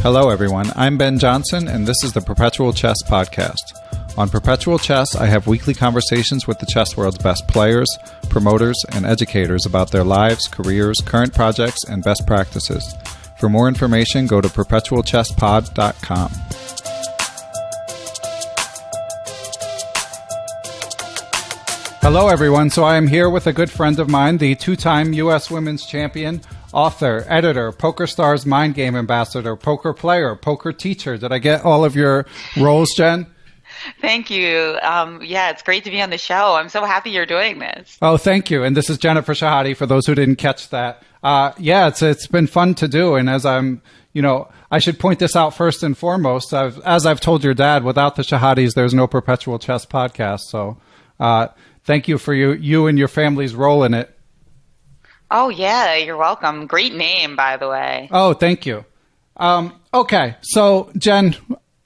Hello, everyone. I'm Ben Johnson, and this is the Perpetual Chess Podcast. On Perpetual Chess, I have weekly conversations with the chess world's best players, promoters, and educators about their lives, careers, current projects, and best practices. For more information, go to perpetualchesspod.com. Hello, everyone. So I am here with a good friend of mine, the two-time U.S. Women's Champion, author, editor, PokerStars Mind Game Ambassador, poker player, poker teacher. Did I get all of your roles, Jen? Thank you. Yeah, it's great to be on the show. I'm so happy you're doing this. Oh, thank you. And this is Jennifer Shahade, for those who didn't catch that. Yeah, it's been fun to do. And as I should point this out first and foremost, as I've told your dad, without the Shahades, there's no Perpetual Chess Podcast. So thank you for you and your family's role in it. Oh, yeah, you're welcome. Great name, by the way. Oh, thank you. Okay, so Jen,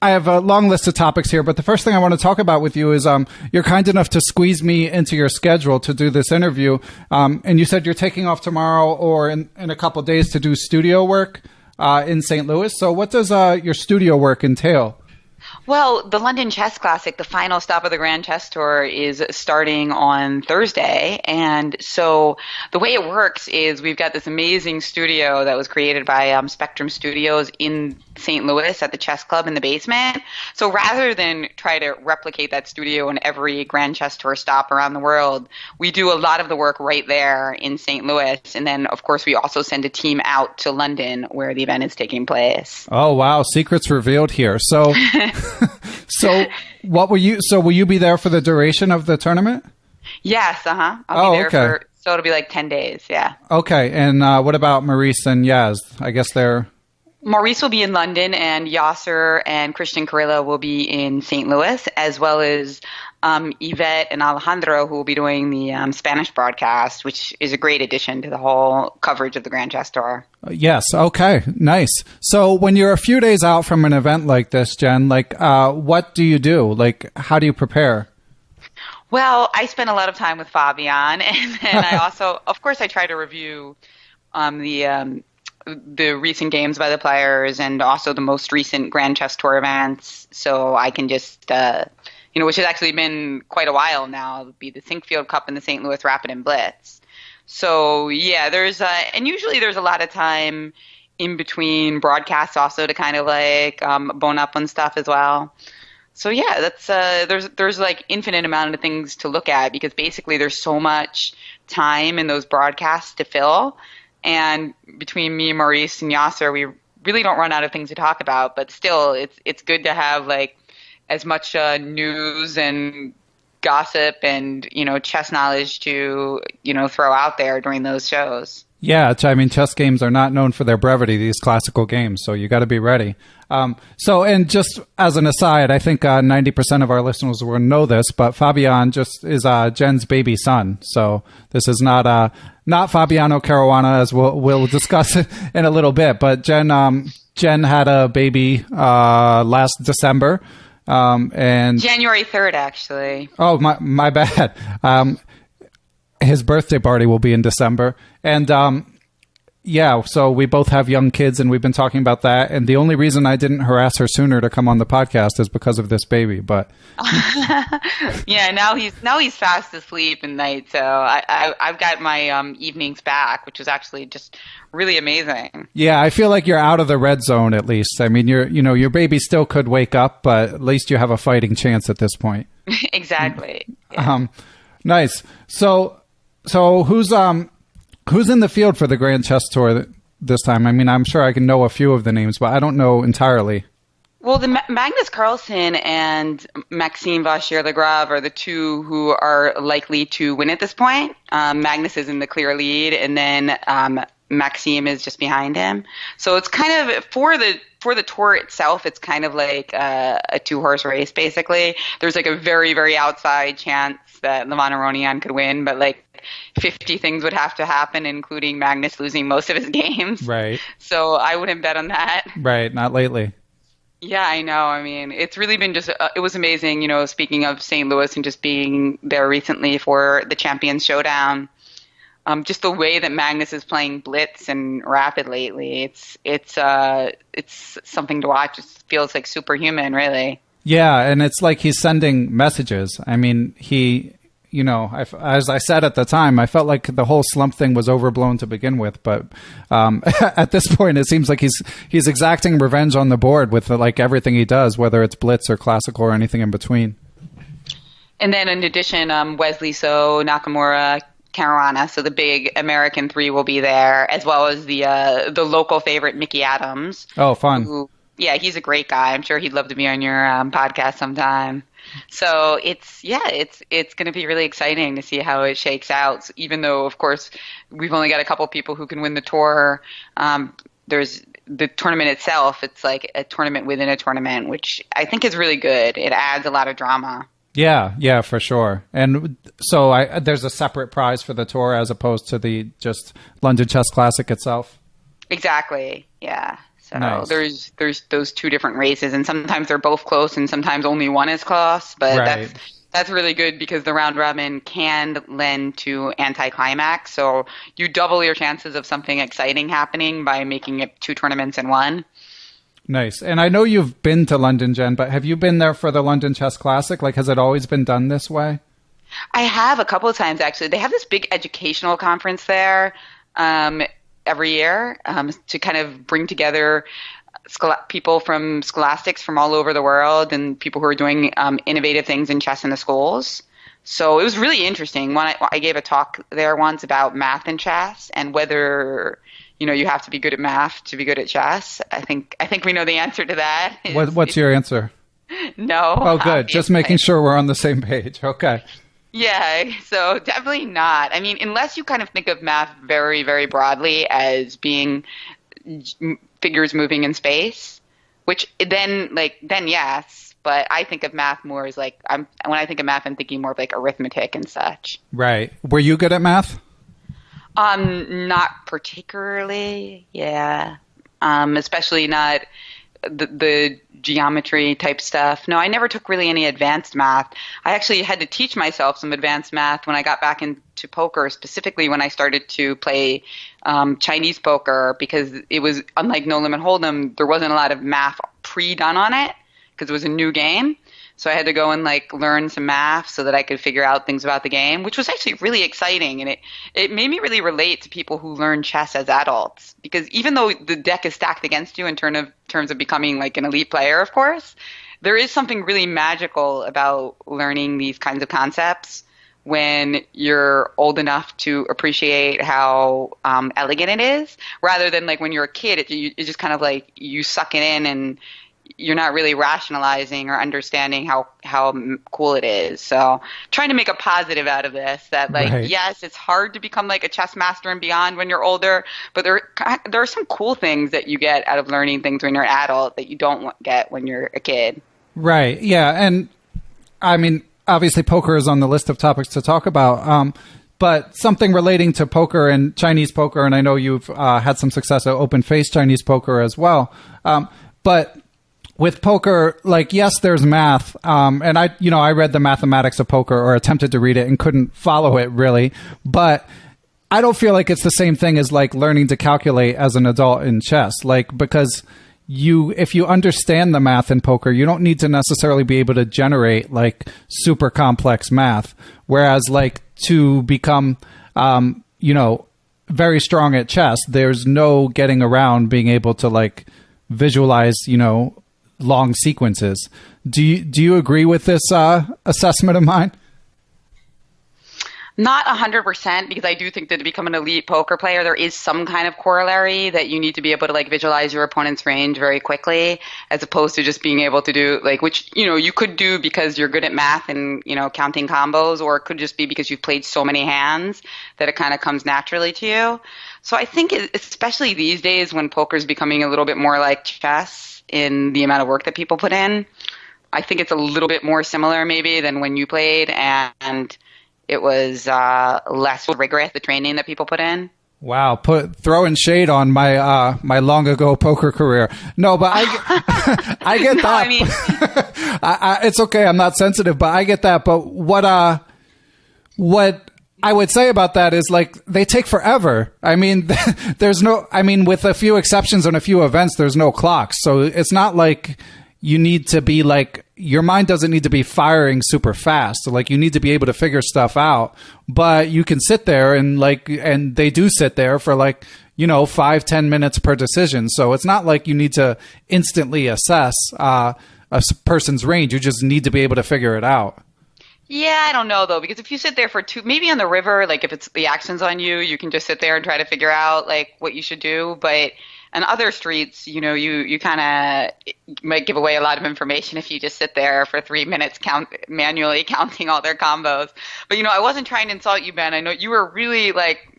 I have a long list of topics here, but the first thing I want to talk about with you is you're kind enough to squeeze me into your schedule to do this interview, and you said you're taking off tomorrow or in a couple of days to do studio work in St. Louis. So what does your studio work entail? Well, the London Chess Classic, the final stop of the Grand Chess Tour, is starting on Thursday. And so the way it works is we've got this amazing studio that was created by Spectrum Studios in St. Louis at the Chess Club in the basement. So rather than try to replicate that studio in every Grand Chess Tour stop around the world, we do a lot of the work right there in St. Louis. And then, of course, we also send a team out to London where the event is taking place. Oh, wow. Secrets revealed here. So... will you be there for the duration of the tournament? Yes, I'll be there so it'll be like 10 days, yeah. Okay, and what about Maurice and Yaz? I guess Maurice will be in London, and Yasser and Christian Carrillo will be in St. Louis, as well as Yvette and Alejandro, who will be doing the Spanish broadcast, which is a great addition to the whole coverage of the Grand Chess Tour. Yes. Okay. Nice. So when you're a few days out from an event like this, Jen, what do you do? How do you prepare? Well, I spend a lot of time with Fabian, and then I also, of course, I try to review the recent games by the players and also the most recent Grand Chess Tour events, so I can just which has actually been quite a while now. It'll be the Sinkfield Cup and the St. Louis Rapid and Blitz. So yeah, and usually there's a lot of time in between broadcasts also to kind of bone up on stuff as well. So yeah, that's there's infinite amount of things to look at because basically there's so much time in those broadcasts to fill, and between me, Maurice, and Yasser, we really don't run out of things to talk about. But still, it's good to have as much news and gossip and, chess knowledge to, throw out there during those shows. Yeah, chess games are not known for their brevity, these classical games, so you got to be ready. And just as an aside, I think 90% of our listeners will know this, but Fabian just is Jen's baby son. So this is not Fabiano Caruana, as we'll discuss in a little bit. But Jen had a baby last December. And January 3rd, actually. Oh, my bad. His birthday party will be in December. And so we both have young kids, and we've been talking about that. And the only reason I didn't harass her sooner to come on the podcast is because of this baby. But yeah, now he's fast asleep at night, so I've got my evenings back, which is actually just really amazing. Yeah, I feel like you're out of the red zone at least. I mean, your baby still could wake up, but at least you have a fighting chance at this point. Exactly. Yeah. Nice. So who's in the field for the Grand Chess Tour this time? I mean, I'm sure I can know a few of the names, but I don't know entirely. Well, the Magnus Carlsen and Maxime Vachier-Lagrave are the two who are likely to win at this point. Magnus is in the clear lead, and then Maxime is just behind him. So it's kind of for the tour itself, it's kind of like a two-horse race, basically. There's a very, very outside chance that Levon Aronian could win, but 50 things would have to happen, including Magnus losing most of his games. Right. So I wouldn't bet on that. Right. Not lately. Yeah, I know. I mean, it's really been it was amazing, speaking of St. Louis and just being there recently for the Champions Showdown. just the way that Magnus is playing Blitz and Rapid lately, it's something to watch. It feels like superhuman, really. Yeah, and it's like he's sending messages. I mean, as I said at the time, I felt like the whole slump thing was overblown to begin with. But at this point, it seems like he's exacting revenge on the board with like everything he does, whether it's Blitz or Classical or anything in between. And then in addition, Wesley So, Nakamura, Caruana, so the big American three will be there, as well as the local favorite Mickey Adams. Oh, fun! Yeah, he's a great guy. I'm sure he'd love to be on your podcast sometime. So it's going to be really exciting to see how it shakes out. So even though, of course, we've only got a couple people who can win the tour, there's the tournament itself. It's like a tournament within a tournament, which I think is really good. It adds a lot of drama. Yeah, for sure. And so there's a separate prize for the tour as opposed to the just London Chess Classic itself. Exactly. Yeah. So nice. There's those two different races, and sometimes they're both close, and sometimes only one is close. But right. That's really good because the round robin can lend to anticlimax. So you double your chances of something exciting happening by making it two tournaments in one. Nice. And I know you've been to London, Jen, but have you been there for the London Chess Classic? Like, has it always been done this way? I have a couple of times, actually. They have this big educational conference there every year to kind of bring together people from scholastics from all over the world and people who are doing innovative things in chess in the schools. So it was really interesting. I gave a talk there once about math and chess and whether you have to be good at math to be good at chess. I think we know the answer to that. What's your answer? No. Oh, good. Just making sure we're on the same page. Okay. Yeah, so definitely not. I mean, unless you kind of think of math very, very broadly as being figures moving in space, which then yes. But I think of math more as like when I think of math, I'm thinking more of like arithmetic and such. Right. Were you good at math? Not particularly, yeah. Especially not the geometry type stuff. No, I never took really any advanced math. I actually had to teach myself some advanced math when I got back into poker, specifically when I started to play Chinese poker, because it was, unlike No Limit Hold'em, there wasn't a lot of math pre-done on it because it was a new game. So I had to go and learn some math so that I could figure out things about the game, which was actually really exciting. And it made me really relate to people who learn chess as adults, because even though the deck is stacked against you in terms of becoming an elite player, of course, there is something really magical about learning these kinds of concepts when you're old enough to appreciate how elegant it is, rather than when you're a kid, it's just kind of you suck it in and you're not really rationalizing or understanding how cool it is. So trying to make a positive out of this, that right. Yes, it's hard to become a chess master and beyond when you're older, but there are some cool things that you get out of learning things when you're an adult that you don't get when you're a kid. Right. Yeah. And I mean, obviously poker is on the list of topics to talk about. But something relating to poker and Chinese poker, and I know you've had some success at open-faced Chinese poker as well. But with poker, yes, there's math, and I read the mathematics of poker, or attempted to read it, and couldn't follow it really. But I don't feel like it's the same thing as learning to calculate as an adult in chess, because if you understand the math in poker, you don't need to necessarily be able to generate super complex math. Whereas to become very strong at chess, there's no getting around being able to visualize long sequences. Do you agree with this assessment of mine? Not 100%, because I do think that to become an elite poker player, there is some kind of corollary that you need to be able to visualize your opponent's range very quickly, as opposed to just being able to do which you could do because you're good at math and counting combos, or it could just be because you've played so many hands that it kind of comes naturally to you. So I think especially these days when poker is becoming a little bit more like chess in the amount of work that people put in, I think it's a little bit more similar maybe than when you played, and it was less rigorous, the training that people put in. Wow, throwing shade on my my long ago poker career. No, but I get that. I mean, it's okay. I'm not sensitive, but I get that. But what I would say about that is like they take forever. I mean, with a few exceptions and a few events, there's no clocks. So it's not like you need to be like, your mind doesn't need to be firing super fast. So like you need to be able to figure stuff out, but you can sit there and they do sit there for 5-10 minutes per decision. So it's not like you need to instantly assess a person's range. You just need to be able to figure it out. Yeah, I don't know though, because if you sit there for maybe on the river, like if it's the action's on you, you can just sit there and try to figure out like what you should do. But on other streets, you kind of might give away a lot of information if you just sit there for 3 minutes manually counting all their combos. But I wasn't trying to insult you, Ben. I know you were really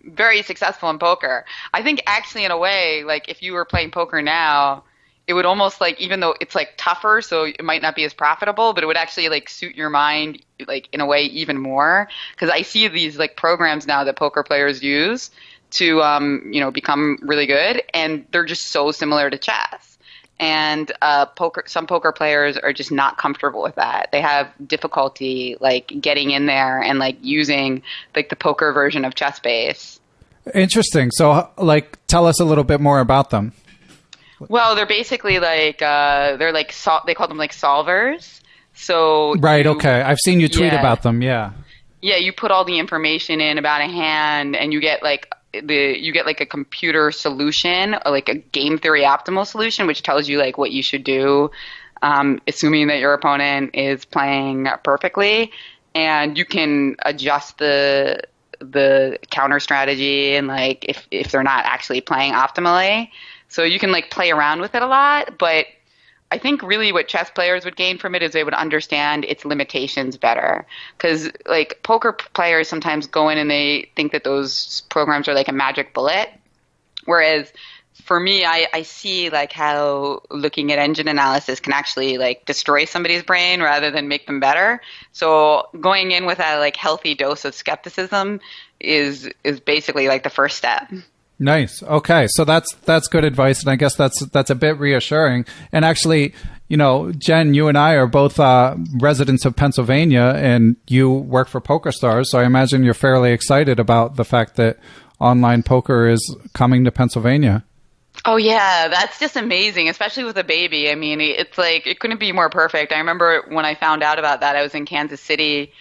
very successful in poker. I think actually in a way, if you were playing poker now, it would almost even though it's tougher, so it might not be as profitable, but it would actually suit your mind in a way even more. Because I see these programs now that poker players use to become really good, and they're just so similar to chess. And some poker players are just not comfortable with that. They have difficulty getting in there and using the poker version of chess base. Interesting. So tell us a little bit more about them. Well, they're basically they call them solvers. So right, okay. I've seen you tweet about them, yeah. Yeah, you put all the information in about a hand and you get a computer solution, a game theory optimal solution, which tells you what you should do, assuming that your opponent is playing perfectly, and you can adjust the counter strategy and if they're not actually playing optimally. So you can play around with it a lot, but I think really what chess players would gain from it is they would understand its limitations better. Because poker players sometimes go in and they think that those programs are a magic bullet. Whereas for me, I see how looking at engine analysis can actually destroy somebody's brain rather than make them better. So going in with a healthy dose of skepticism is basically the first step. Nice. Okay. So that's good advice. And I guess that's a bit reassuring. And actually, Jenn, you and I are both residents of Pennsylvania, and you work for PokerStars. So I imagine you're fairly excited about the fact that online poker is coming to Pennsylvania. Oh, yeah. That's just amazing, especially with a baby. I mean, it's it couldn't be more perfect. I remember when I found out about that, I was in Kansas City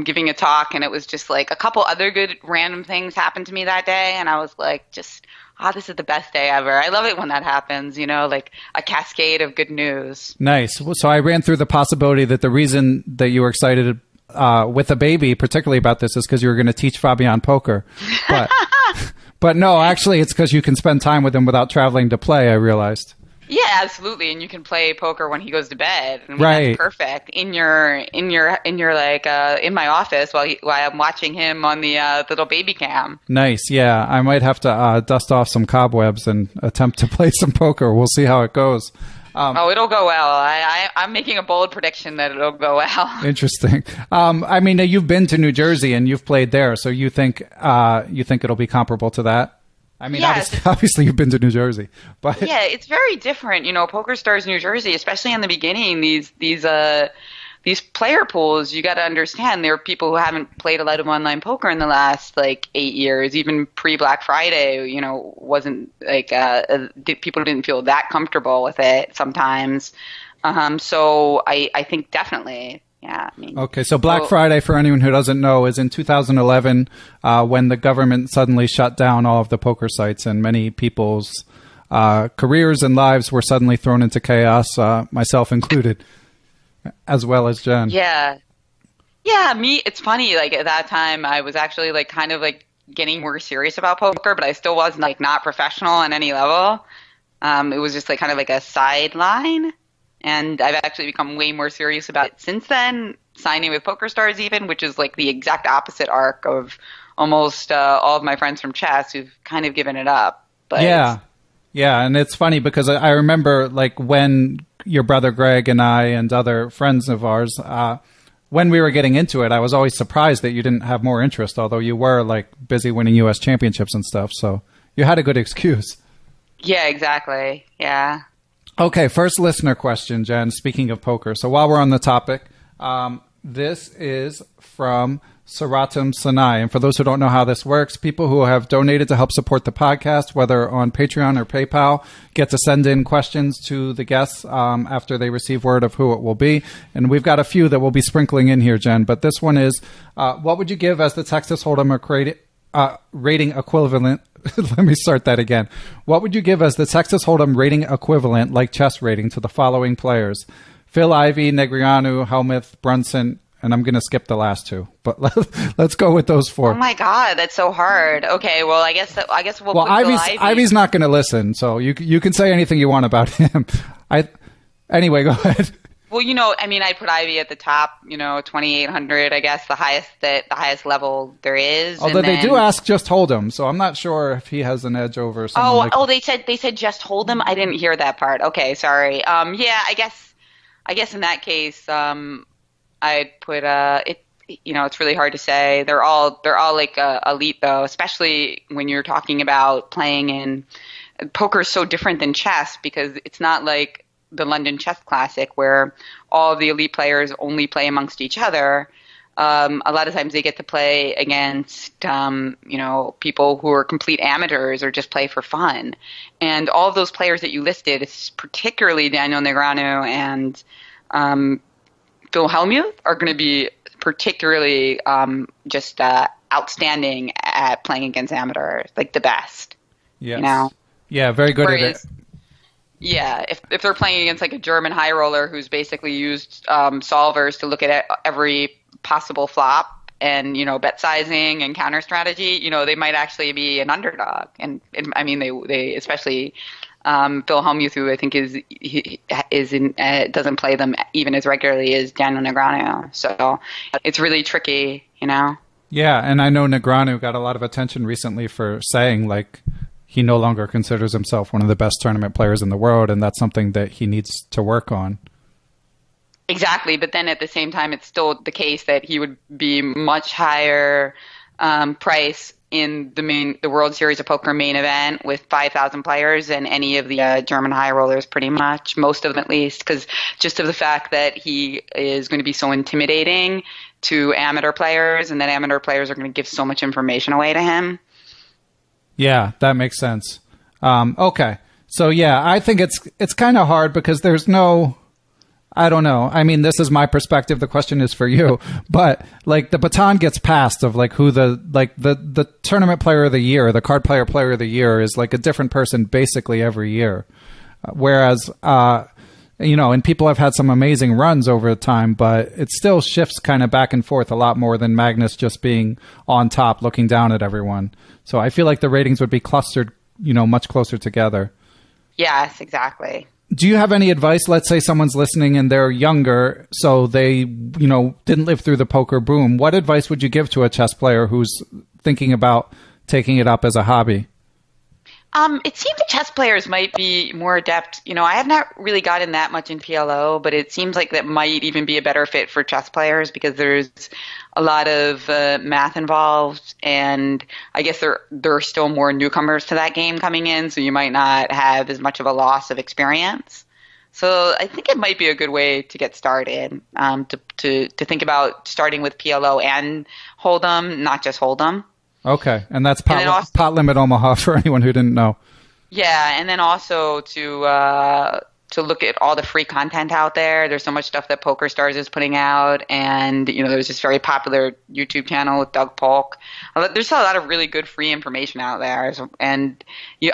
giving a talk, and it was just a couple other good random things happened to me that day, and I was this is the best day ever. I love it when that happens, a cascade of good news. Nice. So I ran through the possibility that the reason that you were excited with a baby, particularly about this, is because you were going to teach Fabian poker. But no, actually, it's because you can spend time with him without traveling to play, I realized. Yeah, absolutely, and you can play poker when he goes to bed. I mean, right, that's perfect. In my office while I'm watching him on the little baby cam. Nice. Yeah, I might have to dust off some cobwebs and attempt to play some poker. We'll see how it goes. It'll go well. I'm making a bold prediction that it'll go well. Interesting. I mean, you've been to New Jersey and you've played there, so you think it'll be comparable to that? I mean, yes, obviously you've been to New Jersey, but yeah, it's very different. PokerStars New Jersey, especially in the beginning, these player pools, you got to understand, there are people who haven't played a lot of online poker in the last 8 years. Even pre-Black Friday, wasn't people didn't feel that comfortable with it sometimes. So I think definitely. Yeah. Okay, so Black Friday, for anyone who doesn't know, is in 2011 when the government suddenly shut down all of the poker sites, and many people's careers and lives were suddenly thrown into chaos, myself included, as well as Jenn. Yeah. Yeah, it's funny, at that time I was actually getting more serious about poker, but I still was not professional on any level. It was just kind of a sideline. And I've actually become way more serious about it since then, signing with PokerStars even, which is the exact opposite arc of almost all of my friends from chess who've kind of given it up. But yeah, and it's funny because I remember when your brother Greg and I and other friends of ours, when we were getting into it, I was always surprised that you didn't have more interest, although you were busy winning U.S. championships and stuff. So you had a good excuse. Yeah, exactly. Yeah. Okay, first listener question, Jenn, speaking of poker. So while we're on the topic, this is from Saratam Sanai. And for those who don't know how this works, people who have donated to help support the podcast, whether on Patreon or PayPal, get to send in questions to the guests after they receive word of who it will be. And we've got a few that we'll be sprinkling in here, Jen. But this one is, what would you give as the Texas Hold'em rating equivalent? Let me start that again. What would you give as the Texas Hold'em rating equivalent, like chess rating, to the following players? Phil Ivey, Negreanu, Helmuth, Brunson, and I'm going to skip the last two, but let's go with those four. Oh my God, that's so hard. Okay, well, I guess we'll put Phil Ivey. Ivy's not going to listen, so you can say anything you want about him. Anyway, go ahead. Well, I mean, I put Ivy at the top, 2,800, I guess, the highest level there is. Although they do ask just Hold'em, so I'm not sure if he has an edge over someone. They said just Hold'em. I didn't hear that part. Okay, sorry. Yeah, I guess in that case, I'd put it. It's really hard to say. They're all like elite though, especially when you're talking about playing in poker is so different than chess because it's not like the London Chess Classic where all of the elite players only play amongst each other. A lot of times they get to play against people who are complete amateurs or just play for fun. And all of those players that you listed, particularly Daniel Negreanu and Phil Hellmuth, are going to be particularly just outstanding at playing against amateurs, like the best. Yes. Yeah, very good at it. Yeah, if they're playing against like a German high roller who's basically used solvers to look at every possible flop and bet sizing and counter strategy, they might actually be an underdog. And I mean, they especially Phil Hellmuth, who I think doesn't play them even as regularly as Daniel Negreanu. So it's really tricky, Yeah, and I know Negreanu got a lot of attention recently for saying like he no longer considers himself one of the best tournament players in the world, and that's something that he needs to work on. Exactly, but then at the same time, it's still the case that he would be much higher price in the World Series of Poker main event with 5,000 players than any of the German high rollers, pretty much, most of them at least, because just of the fact that he is going to be so intimidating to amateur players, and that amateur players are going to give so much information away to him. Yeah, that makes sense. Okay. So yeah, I think it's kind of hard because there's no, I don't know. I mean, this is my perspective. The question is for you, but like the baton gets passed of like who the tournament player of the year, the card player of the year is like a different person basically every year. Whereas, and people have had some amazing runs over time, but it still shifts kind of back and forth a lot more than Magnus just being on top, looking down at everyone. So I feel like the ratings would be clustered, much closer together. Yes, exactly. Do you have any advice? Let's say someone's listening and they're younger, so they, didn't live through the poker boom. What advice would you give to a chess player who's thinking about taking it up as a hobby? It seems that chess players might be more adept. I have not really gotten that much in PLO, but it seems like that might even be a better fit for chess players because there's a lot of math involved, and I guess there are still more newcomers to that game coming in, so you might not have as much of a loss of experience. So I think it might be a good way to get started, to think about starting with PLO and Hold'em, not just Hold'em. Okay, and that's Pot Limit Omaha for anyone who didn't know. Yeah, and then also to look at all the free content out there. There's so much stuff that PokerStars is putting out, and there's this very popular YouTube channel with Doug Polk. There's a lot of really good free information out there, and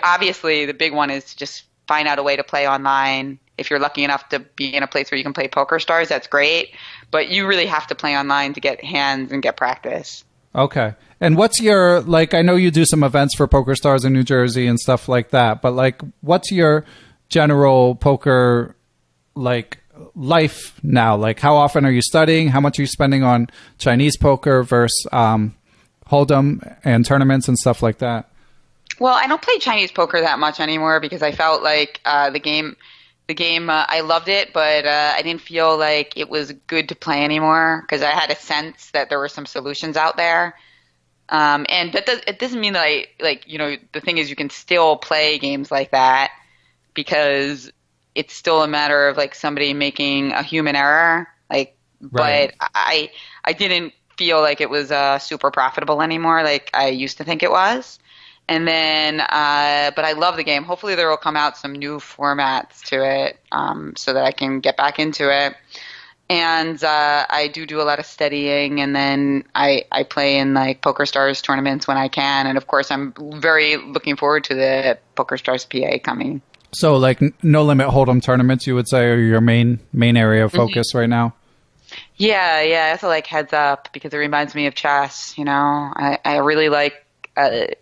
obviously the big one is to just find out a way to play online. If you're lucky enough to be in a place where you can play PokerStars, that's great, but you really have to play online to get hands and get practice. Okay. And what's your, I know you do some events for PokerStars in New Jersey and stuff like that, but what's your general poker, life now? How often are you studying? How much are you spending on Chinese poker versus Hold'em and tournaments and stuff like that? Well, I don't play Chinese poker that much anymore because I felt like the game, I loved it, but I didn't feel like it was good to play anymore because I had a sense that there were some solutions out there. And it doesn't mean that the thing is you can still play games like that because it's still a matter of somebody making a human error. Right. But I didn't feel like it was super profitable anymore like I used to think it was. And then, but I love the game. Hopefully there will come out some new formats to it so that I can get back into it. And I do a lot of studying, and then I play in like Poker Stars tournaments when I can. And of course, I'm very looking forward to the Poker Stars PA coming. So like no limit hold'em tournaments, you would say, are your main area of focus right now? Yeah. I have to like heads up because it reminds me of chess. You know, I really like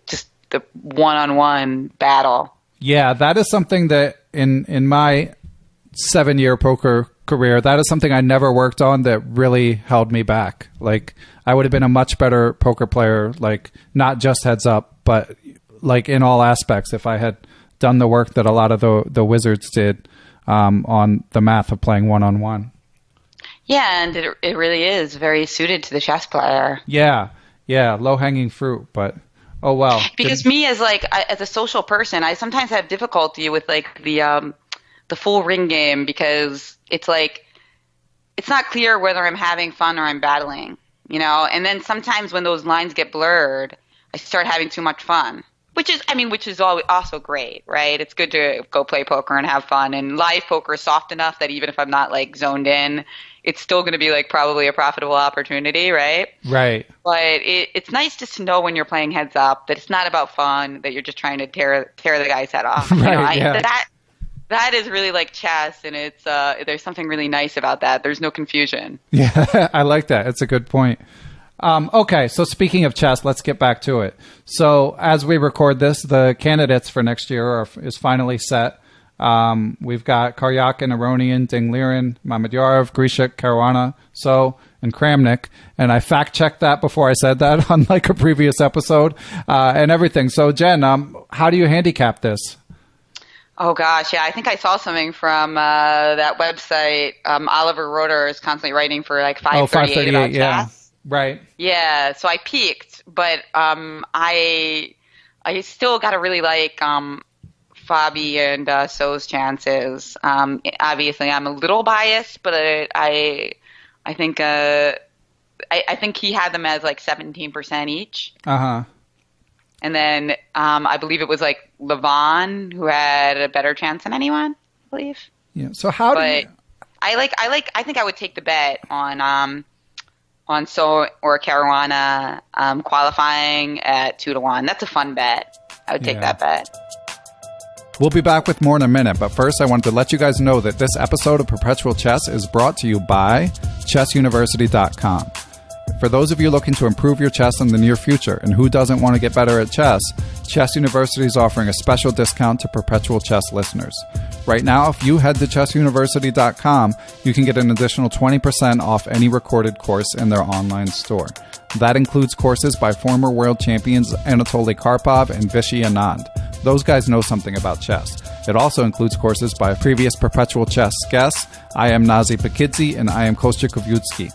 just the one-on-one battle. Yeah, that is something that in my 7-year poker career, that is something I never worked on that really held me back. Like I would have been a much better poker player, like not just heads up, but like in all aspects if I had done the work that a lot of the wizards did on the math of playing one-on-one. Yeah, and it really is very suited to the chess player. Yeah, low-hanging fruit, but oh well. Because me as a social person, I sometimes have difficulty with like the full ring game because it's like it's not clear whether I'm having fun or I'm battling, you know? And then sometimes when those lines get blurred, I start having too much fun. Which is also great, right? It's good to go play poker and have fun. And live poker is soft enough that even if I'm not like zoned in, it's still going to be like probably a profitable opportunity, right? Right. But it's nice just to know when you're playing heads up that it's not about fun, that you're just trying to tear the guy's head off. Right, you know? yeah. That is really like chess, and it's there's something really nice about that. There's no confusion. Yeah, I like that. It's a good point. Okay, so speaking of chess, let's get back to it. So as we record this, the candidates for next year is finally set. We've got Karyakin, Aronian, Ding Liren, Mamedyarov, Grishik, Caruana, So, and Kramnik. And I fact-checked that before I said that on like a previous episode and everything. So Jenn, how do you handicap this? Oh gosh, yeah, I think I saw something from that website. Oliver Roeder is constantly writing for like 538 about chess. Right. Yeah, so I peaked, but I still got to really like Fabi and So's chances. Obviously, I'm a little biased, but I think I think he had them as like 17% each. Uh-huh. And then I believe it was like Levon who had a better chance than anyone, I believe. Yeah. So how do you... I think I would take the bet on So or Caruana qualifying at 2-1. That's a fun bet. I would take that bet. We'll be back with more in a minute, but first I wanted to let you guys know that this episode of Perpetual Chess is brought to you by ChessUniversity.com. For those of you looking to improve your chess in the near future, and who doesn't want to get better at chess, Chess University is offering a special discount to Perpetual Chess listeners. Right now, if you head to ChessUniversity.com, you can get an additional 20% off any recorded course in their online store. That includes courses by former world champions Anatoly Karpov and Vishy Anand. Those guys know something about chess. It also includes courses by previous Perpetual Chess guests, I am Nazi Pakidze and I am Kostya Kovyutsky.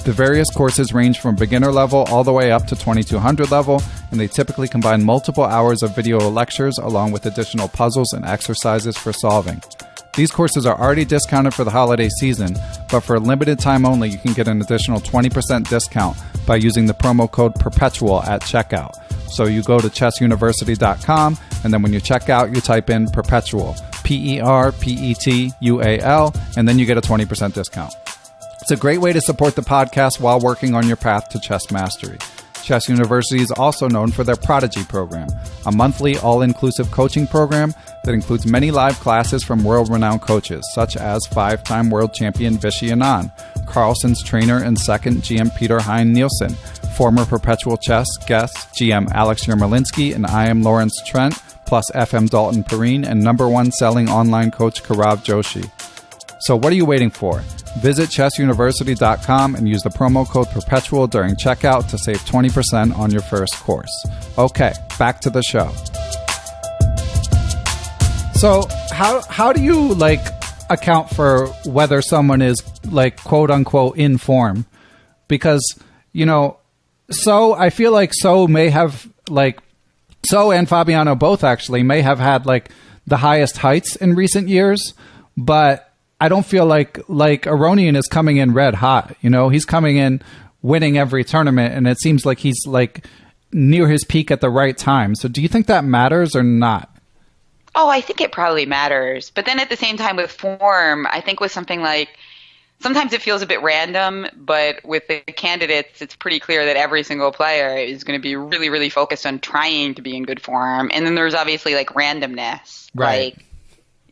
The various courses range from beginner level all the way up to 2200 level, and they typically combine multiple hours of video lectures along with additional puzzles and exercises for solving. These courses are already discounted for the holiday season, but for a limited time only, you can get an additional 20% discount by using the promo code PERPETUAL at checkout. So you go to chessuniversity.com, and then when you check out, you type in Perpetual, PERPETUAL, and then you get a 20% discount. It's a great way to support the podcast while working on your path to chess mastery. Chess University is also known for their Prodigy program, a monthly all-inclusive coaching program that includes many live classes from world-renowned coaches, such as 5-time world champion Vishy Anand, Carlsen's trainer and second GM Peter Hein Nielsen, former Perpetual Chess guest GM Alex Yermolinsky, and I am Lawrence Trent, plus FM Dalton Perrine, and #1 selling online coach Karav Joshi. So what are you waiting for? Visit ChessUniversity.com and use the promo code PERPETUAL during checkout to save 20% on your first course. Okay, back to the show. So how do you like account for whether someone is like quote unquote in form? Because, you know, So I feel like So may have like So and Fabiano both actually may have had like the highest heights in recent years, but I don't feel like Aronian is coming in red hot. You know, he's coming in winning every tournament, and it seems like he's like near his peak at the right time. So do you think that matters or not? Oh, I think it probably matters. But then at the same time with form, I think with something like sometimes it feels a bit random, but with the candidates, it's pretty clear that every single player is going to be really, really focused on trying to be in good form. And then there's obviously like randomness, right? Like,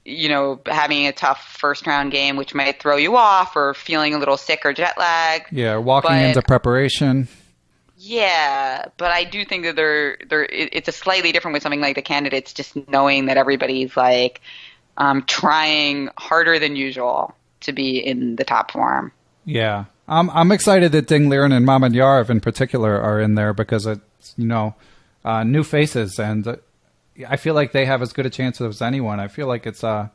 you know, having a tough first round game, which might throw you off, or feeling a little sick or jet lag. Yeah, walking into preparation. Yeah, but I do think that it's a slightly different with something like the candidates, just knowing that everybody's like trying harder than usual to be in the top form. Yeah, I'm excited that Ding Liren and Mamen Yarov in particular are in there because it's, you know, new faces, and I feel like they have as good a chance as anyone. I feel like it's I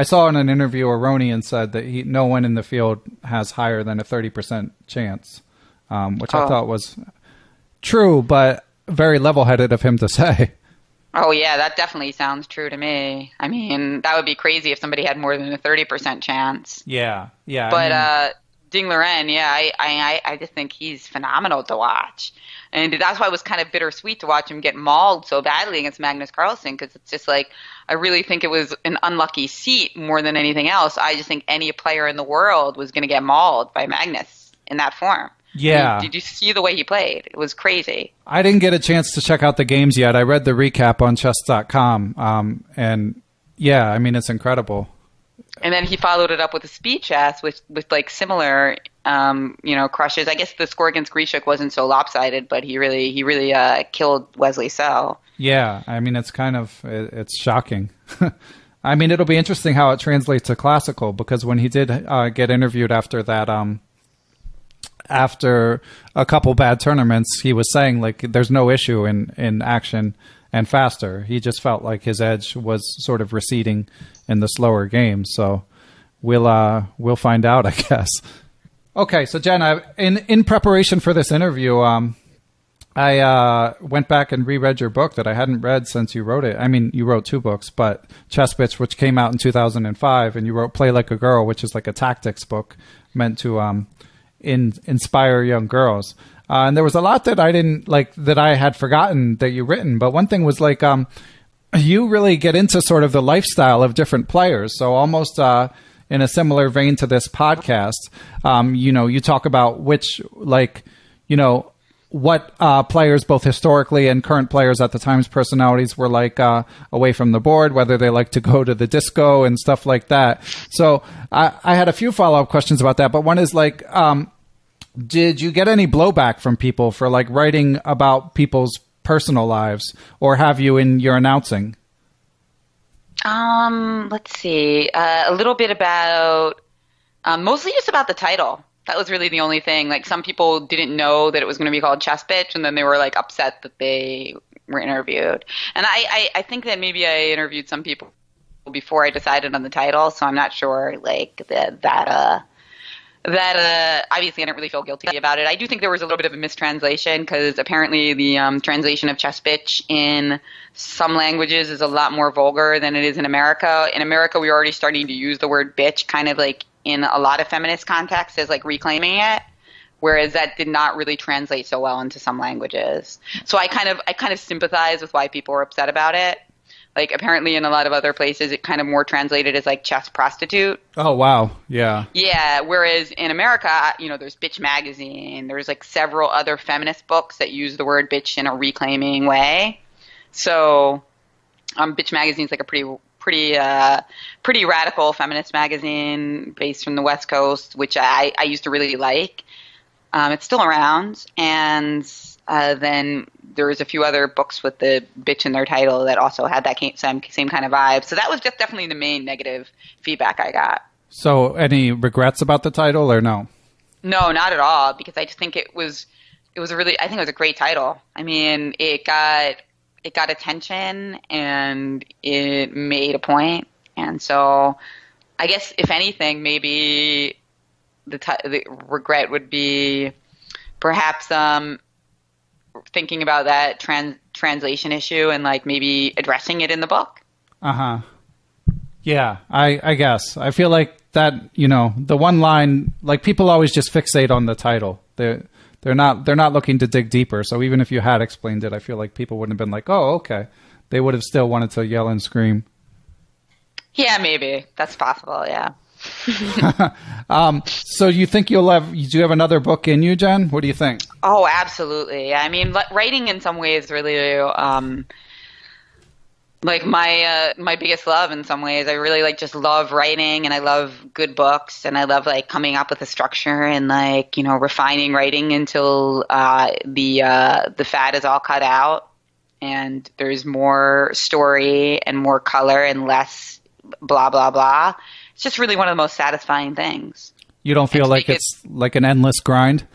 saw in an interview Aronian said that no one in the field has higher than a 30% chance, which I thought was true, but very level-headed of him to say. Oh, yeah, that definitely sounds true to me. I mean, that would be crazy if somebody had more than a 30% chance. Yeah. But Ding Liren, yeah, I just think he's phenomenal to watch. And that's why it was kind of bittersweet to watch him get mauled so badly against Magnus Carlsen, because it's just like, I really think it was an unlucky seat more than anything else. I just think any player in the world was going to get mauled by Magnus in that form. Yeah. I mean, did you see the way he played? It was crazy. I didn't get a chance to check out the games yet. I read the recap on chess.com. And yeah, I mean, it's incredible. And then he followed it up with a speed chess with like similar, crushes. I guess the score against Grishuk wasn't so lopsided, but he really killed Wesley So. Yeah. I mean, it's shocking. I mean, it'll be interesting how it translates to classical, because when he did get interviewed after that, after a couple bad tournaments, he was saying like there's no issue in action and faster. He just felt like his edge was sort of receding in the slower games. So we'll find out, I guess. Okay, so Jenn, in preparation for this interview, I went back and reread your book that I hadn't read since you wrote it. I mean, you wrote two books, but Chess Bitch, which came out in 2005, and you wrote Play Like a Girl, which is like a tactics book meant to inspire young girls. And there was a lot that I didn't like, that I had forgotten that you written. But one thing was like, you really get into sort of the lifestyle of different players. So almost in a similar vein to this podcast, you talk about which, like, what players, both historically and current players at the time's personalities, were like away from the board, whether they like to go to the disco and stuff like that. So I had a few follow-up questions about that, but one is like, did you get any blowback from people for like writing about people's personal lives, or have you in your announcing? Let's see. A little bit about, mostly just about the title. That was really the only thing. Like, some people didn't know that it was going to be called Chess Bitch, and then they were like upset that they were interviewed. And I think that maybe I interviewed some people before I decided on the title, so I'm not sure like that obviously I didn't really feel guilty about it. I do think there was a little bit of a mistranslation, because apparently the translation of Chess Bitch in some languages is a lot more vulgar than it is in America. In America, we're already starting to use the word bitch kind of like in a lot of feminist contexts as like reclaiming it, whereas that did not really translate so well into some languages. So I kind of sympathize with why people were upset about it. Like, apparently in a lot of other places, it kind of more translated as like chess prostitute. Oh, wow. Yeah. Yeah. Whereas in America, there's Bitch Magazine. There's like several other feminist books that use the word bitch in a reclaiming way. So Bitch Magazine's like a pretty radical feminist magazine based from the West Coast, which I used to really like. It's still around. And then there was a few other books with the bitch in their title that also had that same kind of vibe. So that was just definitely the main negative feedback I got. So any regrets about the title, or no? No, not at all, because I just think it was a great title. I mean, it got attention and it made a point. And so I guess if anything, maybe the regret would be perhaps thinking about that translation issue and like maybe addressing it in the book. Uh-huh. Yeah, I guess. I feel like that, the one line, like people always just fixate on the title. They They're not looking to dig deeper. So even if you had explained it, I feel like people wouldn't have been like, oh, okay. They would have still wanted to yell and scream. Yeah, maybe. That's possible, yeah. So you think you do have another book in you, Jenn? What do you think? Oh, absolutely. I mean, writing in some ways really like my biggest love in some ways. I really like just love writing, and I love good books, and I love like coming up with a structure and like, you know, refining writing until the fat is all cut out and there's more story and more color and less blah blah blah. It's just really one of the most satisfying things. You don't feel like it's like an endless grind?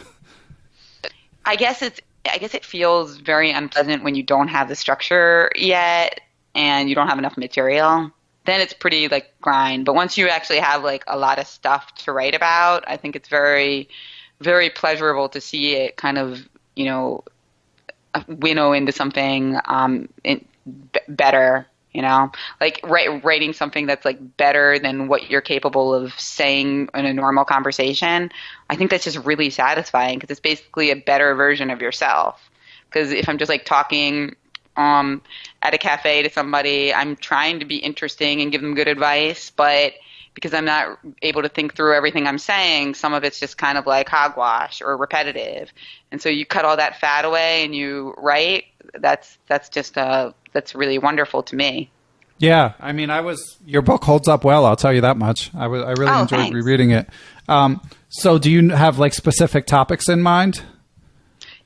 I guess it feels very unpleasant when you don't have the structure yet and you don't have enough material. Then it's pretty like grind. But once you actually have like a lot of stuff to write about, I think it's very, very pleasurable to see it kind of, you know, winnow into something better. You know, like writing something that's like better than what you're capable of saying in a normal conversation. I think that's just really satisfying because it's basically a better version of yourself. Because if I'm just like talking at a cafe to somebody, I'm trying to be interesting and give them good advice, but because I'm not able to think through everything I'm saying, some of it's just kind of like hogwash or repetitive. And so you cut all that fat away and you write. That's really wonderful to me. Yeah, I mean, your book holds up well. I'll tell you that much. I really enjoyed rereading it. So, do you have like specific topics in mind?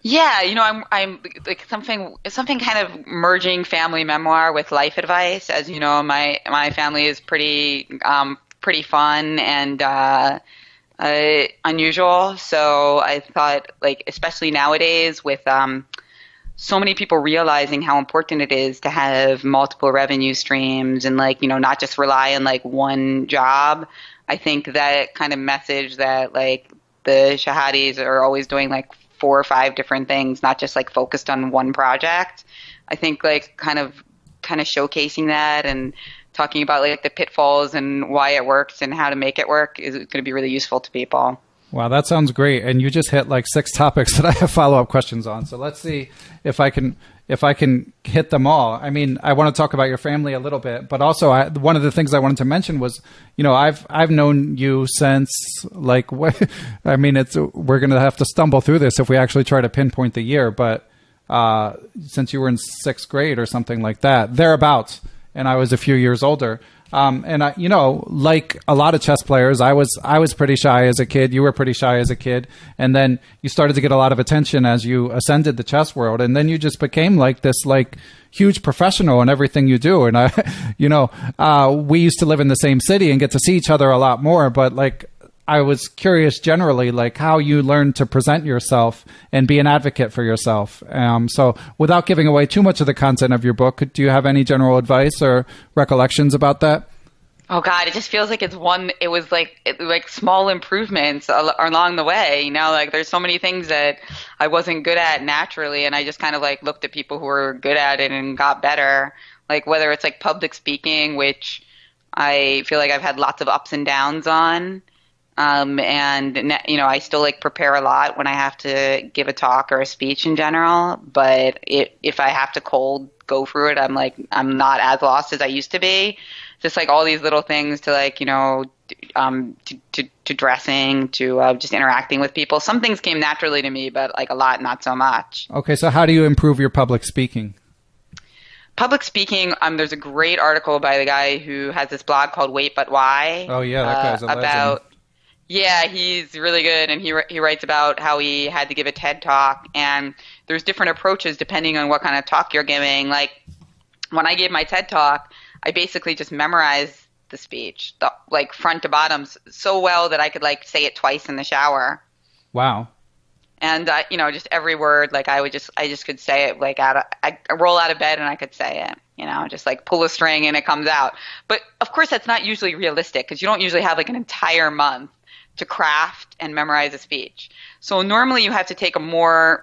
Yeah, you know, I'm like something kind of merging family memoir with life advice. As you know, my family is pretty fun and unusual. So I thought, like, especially nowadays with so many people realizing how important it is to have multiple revenue streams and, like, you know, not just rely on like one job. I think that kind of message that like the Shahades are always doing like 4 or 5 different things, not just like focused on one project. I think like kind of showcasing that and talking about like the pitfalls and why it works and how to make it work is going to be really useful to people. Wow, that sounds great. And you just hit like 6 topics that I have follow-up questions on. So let's see if I can hit them all. I mean, I want to talk about your family a little bit, but also one of the things I wanted to mention was, you know, I've known you since like, I mean, we're going to have to stumble through this if we actually try to pinpoint the year, but since you were in 6th grade or something like that, thereabouts, and I was a few years older. And I, you know, like a lot of chess players, I was pretty shy as a kid. You were pretty shy as a kid. And then you started to get a lot of attention as you ascended the chess world. And then you just became like this, like, huge professional in everything you do. And you know, we used to live in the same city and get to see each other a lot more. But like, I was curious generally, like how you learned to present yourself and be an advocate for yourself. So without giving away too much of the content of your book, do you have any general advice or recollections about that? Oh God, it just feels like it was like small improvements along the way. You know, like there's so many things that I wasn't good at naturally, and I just kind of like looked at people who were good at it and got better. Like whether it's like public speaking, which I feel like I've had lots of ups and downs on. And you know, I still like prepare a lot when I have to give a talk or a speech in general, but if I have to cold go through it, I'm not as lost as I used to be. Just like all these little things to like, you know, to dressing, to just interacting with people. Some things came naturally to me, but like a lot, not so much. Okay. So how do you improve your public speaking? Public speaking, there's a great article by the guy who has this blog called Wait But Why. Oh yeah, that guy's a legend. Yeah, he's really good, and he writes about how he had to give a TED Talk, and there's different approaches depending on what kind of talk you're giving. Like, when I gave my TED Talk, I basically just memorized the speech, like front to bottom, so well that I could like say it twice in the shower. Wow. And you know, just every word, like I just could say it like I roll out of bed and I could say it, you know, just like pull a string and it comes out. But of course, that's not usually realistic because you don't usually have like an entire month to craft and memorize a speech. So normally you have to take a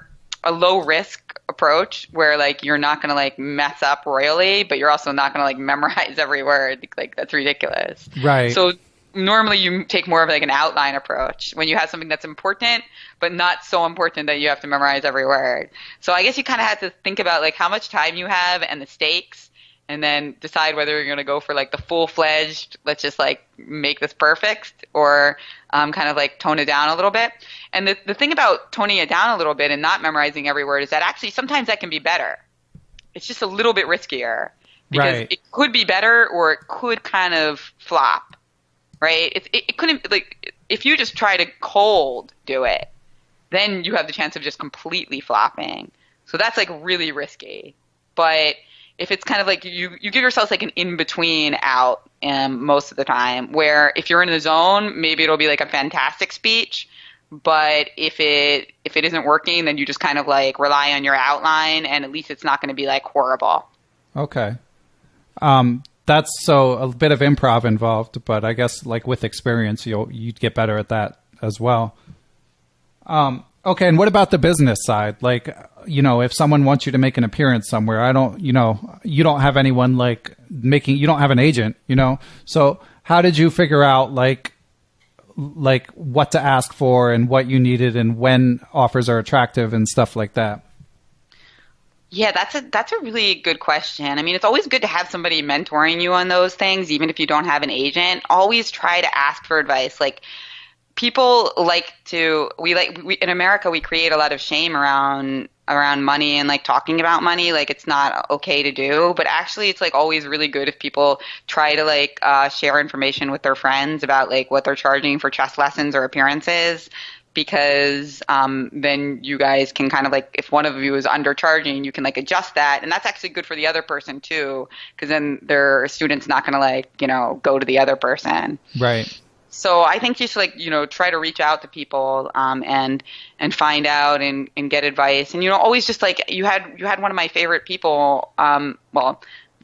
low risk approach where like you're not going to like mess up royally, but you're also not going to like memorize every word. Like that's ridiculous. Right. So normally you take more of like an outline approach when you have something that's important, but not so important that you have to memorize every word. So I guess you kind of have to think about like how much time you have and the stakes, and then decide whether you're going to go for like the full-fledged, let's just like make this perfect, or kind of like tone it down a little bit. And the thing about toning it down a little bit and not memorizing every word is that actually sometimes that can be better. It's just a little bit riskier because it could be better or it could kind of flop, right? It couldn't, like, if you just try to cold do it, then you have the chance of just completely flopping. So that's like really risky. But if it's kind of like you give yourself like an in-between out most of the time, where if you're in the zone, maybe it'll be like a fantastic speech. But if it isn't working, then you just kind of like rely on your outline, and at least it's not going to be like horrible. Okay. That's so a bit of improv involved, but I guess like with experience, you'd get better at that as well. Okay. And what about the business side? Like, if someone wants you to make an appearance somewhere, you don't have anyone like you don't have an agent, so how did you figure out like what to ask for and what you needed and when offers are attractive and stuff like that? Yeah, that's a really good question. I mean, it's always good to have somebody mentoring you on those things, even if you don't have an agent. Always try to ask for advice. Like, people like to, in America, we create a lot of shame around money and like talking about money. Like, it's not okay to do, but actually it's like always really good if people try to like share information with their friends about like what they're charging for chess lessons or appearances, because then you guys can kind of like, if one of you is undercharging, you can like adjust that, and that's actually good for the other person too, because then their student's not going to like go to the other person. Right. So I think just like, try to reach out to people and find out and get advice. And, always just like you had one of my favorite people,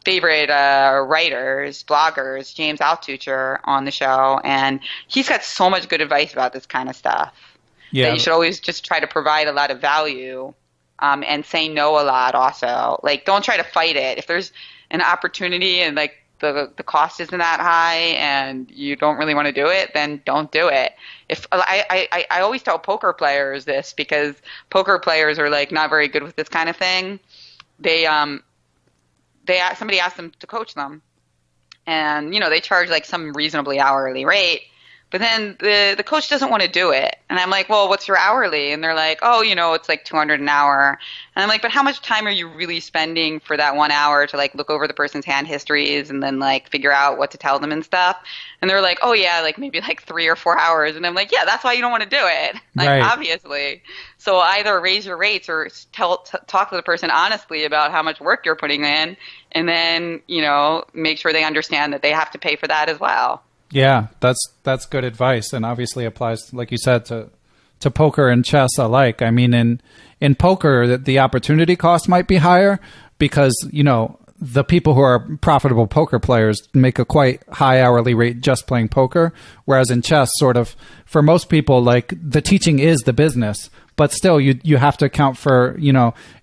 favorite writers, bloggers, James Altucher, on the show. And he's got so much good advice about this kind of stuff. Yeah. That you should always just try to provide a lot of value and say no a lot also. Like, don't try to fight it. If there's an opportunity and like, the cost isn't that high and you don't really want to do it, then don't do it. If I always tell poker players this, because poker players are like not very good with this kind of thing. Somebody asked them to coach them, and they charge like some reasonably hourly rate. But then the coach doesn't want to do it. And I'm like, well, what's your hourly? And they're like, oh, it's like $200 an hour. And I'm like, but how much time are you really spending for that 1 hour to like look over the person's hand histories and then like figure out what to tell them and stuff? And they're like, oh yeah, like maybe like 3 or 4 hours. And I'm like, yeah, that's why you don't want to do it. Like, right. Obviously. So either raise your rates or talk to the person honestly about how much work you're putting in, and then, make sure they understand that they have to pay for that as well. Yeah, that's good advice, and obviously applies, like you said, to poker and chess alike. I mean, in poker, the opportunity cost might be higher because the people who are profitable poker players make a quite high hourly rate just playing poker, whereas in chess, sort of, for most people, like, the teaching is the business, but still you have to account for,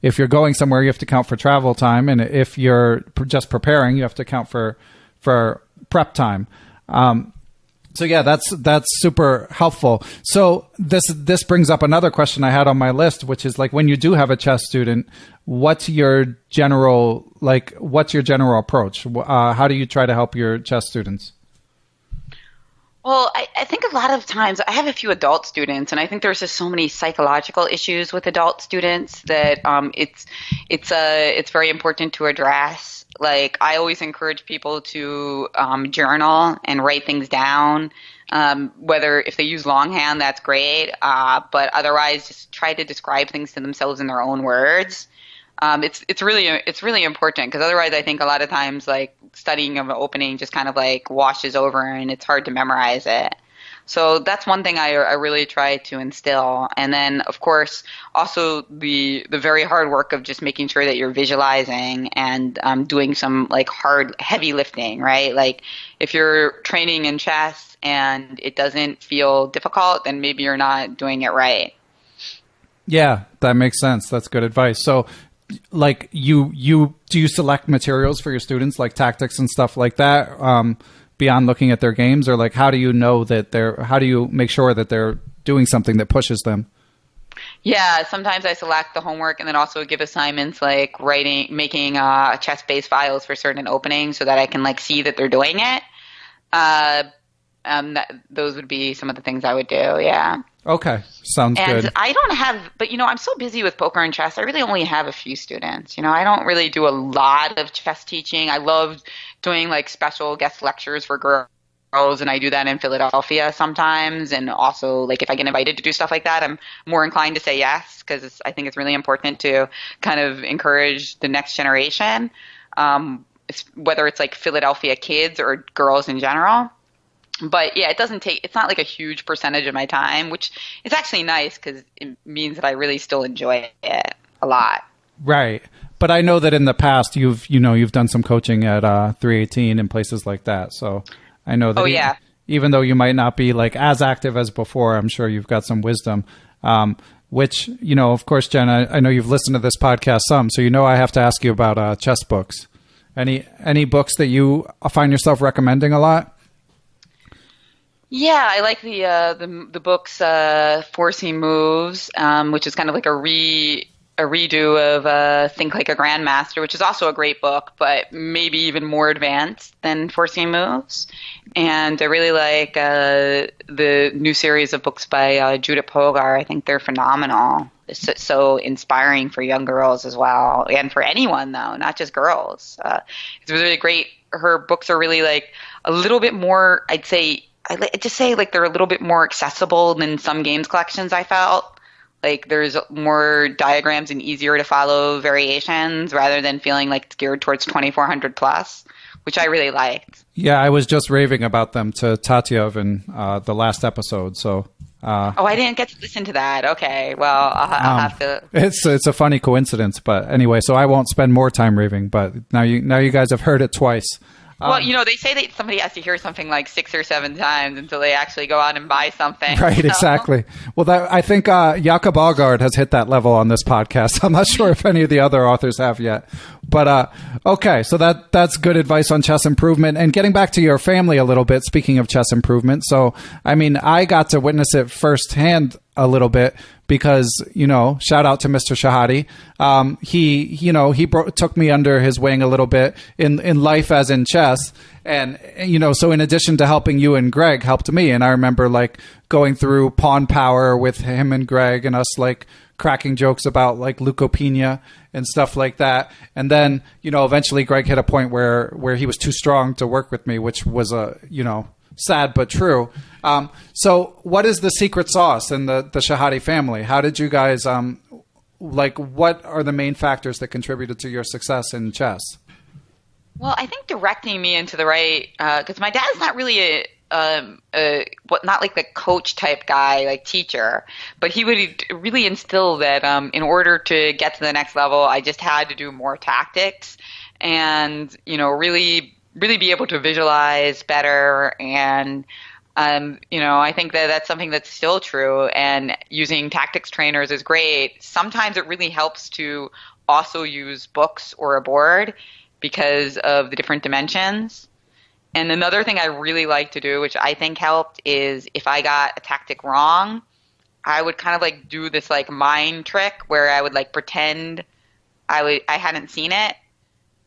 if you're going somewhere, you have to account for travel time, and if you're just preparing, you have to account for prep time. So yeah, that's super helpful. So this brings up another question I had on my list, which is like, when you do have a chess student, what's your general approach? How do you try to help your chess students? Well, I think a lot of times I have a few adult students, and I think there's just so many psychological issues with adult students that it's very important to address. Like, I always encourage people to journal and write things down. Whether if they use longhand, that's great. But otherwise, just try to describe things to themselves in their own words. It's really important, because otherwise, I think a lot of times like studying of an opening just kind of like washes over, and it's hard to memorize it. So that's one thing I really try to instill. And then, of course, also the very hard work of just making sure that you're visualizing and doing some like heavy lifting, right? Like, if you're training in chess and it doesn't feel difficult, then maybe you're not doing it right. Yeah, that makes sense. That's good advice. So, like, do you select materials for your students, like tactics and stuff like that, beyond looking at their games, or like how do you know that how do you make sure that they're doing something that pushes them? Yeah, sometimes I select the homework and then also give assignments like making chess-based files for certain openings so that I can like see that they're doing it. Those would be some of the things I would do. Yeah. Okay, sounds good. And I don't have, but I'm so busy with poker and chess. I really only have a few students. I don't really do a lot of chess teaching. I love doing like special guest lectures for girls. And I do that in Philadelphia sometimes. And also, like, if I get invited to do stuff like that, I'm more inclined to say yes because I think it's really important to kind of encourage the next generation, whether it's like Philadelphia kids or girls in general. But yeah, it's not like a huge percentage of my time, which is actually nice because it means that I really still enjoy it a lot. Right. But I know that in the past you've done some coaching at 318 and places like that. So I know that even though you might not be like as active as before, I'm sure you've got some wisdom, which, of course, Jenn, I know you've listened to this podcast some, so I have to ask you about chess books. Any books that you find yourself recommending a lot? Yeah, I like the books Forcing Moves, which is kind of like a redo of Think Like a Grandmaster, which is also a great book, but maybe even more advanced than Forcing Moves. And I really like the new series of books by Judith Polgar. I think they're phenomenal. It's so inspiring for young girls as well, and for anyone though, not just girls. It's really great. Her books are really like a little bit more, I'd say, just say like they're a little bit more accessible than some games collections I felt. Like there's more diagrams and easier to follow variations rather than feeling like it's geared towards 2400 plus, which I really liked. Yeah, I was just raving about them to Tatyev in the last episode. So. I didn't get to listen to that. Okay, well, I'll have to. It's a funny coincidence, but anyway, so I won't spend more time raving. But now you guys have heard it twice. Well, they say that somebody has to hear something like 6 or 7 times until they actually go out and buy something. Right, so. Exactly. Well, I think Jakob Aagaard has hit that level on this podcast. I'm not sure if any of the other authors have yet. But okay, so that's good advice on chess improvement. And getting back to your family a little bit, speaking of chess improvement. So, I mean, I got to witness it firsthand a little bit because, shout out to Mr. Shahade. He took me under his wing a little bit in life as in chess. And, so in addition to helping you and Greg, helped me. And I remember like going through Pawn Power with him and Greg and us like cracking jokes about like leukopenia and stuff like that. And then, eventually Greg hit a point where he was too strong to work with me, which was sad but true. So what is the secret sauce in the Shahade family? How did you guys what are the main factors that contributed to your success in chess? Well, I think directing me into the right, because my dad's not really not like the coach type guy, like teacher, but he would really instill that in order to get to the next level, I just had to do more tactics and, really be able to visualize better. And, I think that's something that's still true. And using tactics trainers is great. Sometimes it really helps to also use books or a board because of the different dimensions. And another thing I really like to do, which I think helped, is if I got a tactic wrong, I would kind of like do this like mind trick where I would like pretend I hadn't seen it.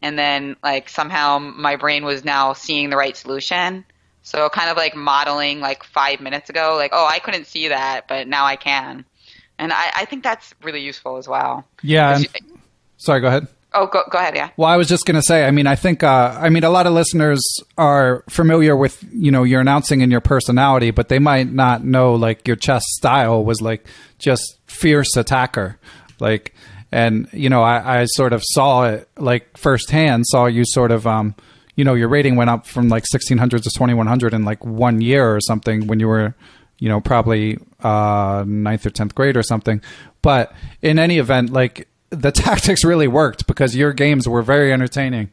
And then like somehow my brain was now seeing the right solution. So kind of like modeling like 5 minutes ago, like, oh, I couldn't see that, but now I can. And I think that's really useful as well. Yeah. Sorry, go ahead. Oh, go ahead, yeah. Well, I was just going to say, I think, a lot of listeners are familiar with, your announcing and your personality, but they might not know, like, your chess style was, like, just fierce attacker. Like, and, I sort of saw it, like, firsthand, saw you sort of, your rating went up from, like, 1600 to 2100 in, like, 1 year or something when you were, probably 9th or 10th grade or something. But in any event, like, the tactics really worked because your games were very entertaining.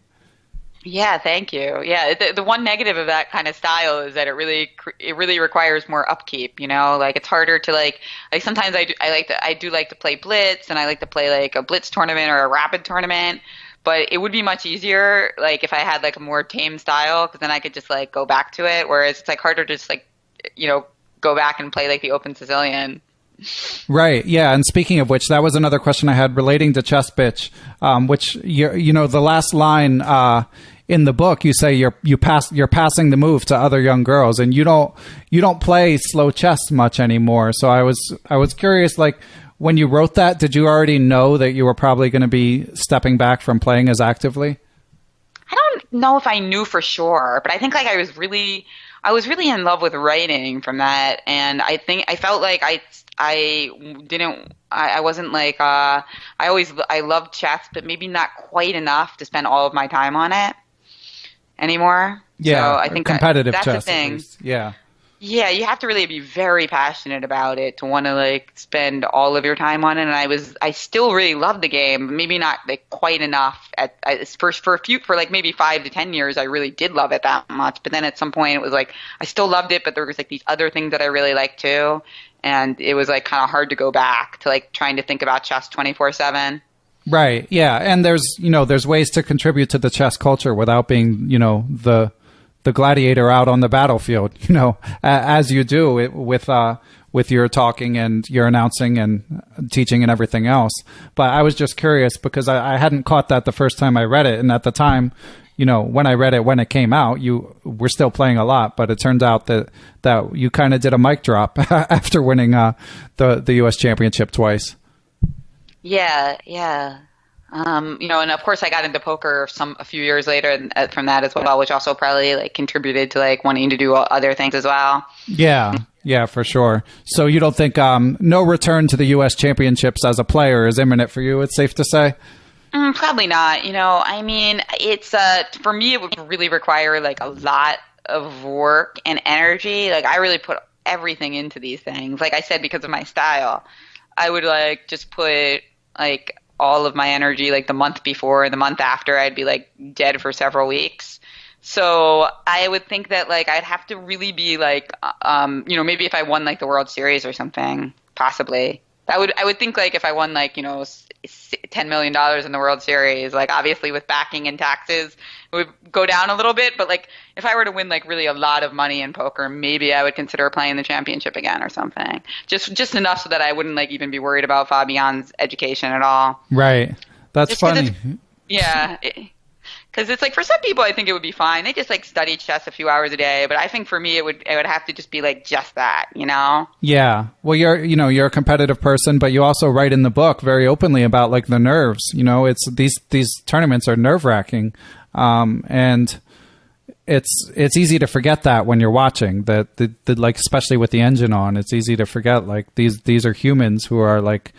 Yeah, thank you. Yeah, the one negative of that kind of style is that it really requires more upkeep. Like it's harder to like sometimes I do like to play blitz and I like to play like a blitz tournament or a rapid tournament, but it would be much easier like if I had like a more tame style, because then I could just like go back to it. Whereas it's like harder to just like, go back and play like the Open Sicilian. Right. Yeah. And speaking of which, that was another question I had relating to Chess Bitch, which the last line in the book, you say you're passing the move to other young girls, and you don't play slow chess much anymore. So I was curious, like when you wrote that, did you already know that you were probably going to be stepping back from playing as actively? I don't know if I knew for sure, but I think like I was really in love with writing from that, and I think I felt like I wasn't like I loved chess, but maybe not quite enough to spend all of my time on it anymore. Yeah, so I think competitive that's chess, the thing. at least. Yeah. Yeah, you have to really be very passionate about it to want to like spend all of your time on it. And I still really loved the game, but maybe not like quite enough. For like maybe 5 to 10 years, I really did love it that much. But then at some point, it was like I still loved it, but there was like these other things that I really liked too, and it was like kind of hard to go back to like trying to think about chess 24/7. Right. Yeah, and there's ways to contribute to the chess culture without being the gladiator out on the battlefield, as you do it with your talking and your announcing and teaching and everything else. But I was just curious because I hadn't caught that the first time I read it. And at the time, when I read it, when it came out, you were still playing a lot, but it turned out that you kind of did a mic drop after winning the U.S. championship twice. Yeah. Yeah. And of course I got into poker a few years later and from that as well, which also probably like contributed to like wanting to do other things as well. Yeah. Yeah, for sure. So you don't think no return to the U.S. championships as a player is imminent for you, it's safe to say? Probably not. I mean, it's for me, it would really require like a lot of work and energy. Like I really put everything into these things. Like I said, because of my style, I would like just put like all of my energy like the month before and the month after. I'd be like dead for several weeks. So I would think that like I'd have to really be like maybe if I won like the World Series or something, possibly. I would think like if I won like $10 million in the World Series, like obviously with backing and taxes it would go down a little bit, but like if I were to win like really a lot of money in poker, maybe I would consider playing the championship again or something. Just enough so that I wouldn't like even be worried about Fabian's education at all. Right. That's just funny. Yeah. Because it's like for some people, I think it would be fine. They just like study chess a few hours a day. But I think for me, it would have to just be like just that, Yeah. Well, you're a competitive person, but you also write in the book very openly about like the nerves. It's these tournaments are nerve wracking, and it's easy to forget that when you're watching that like especially with the engine on, it's easy to forget like these are humans who are like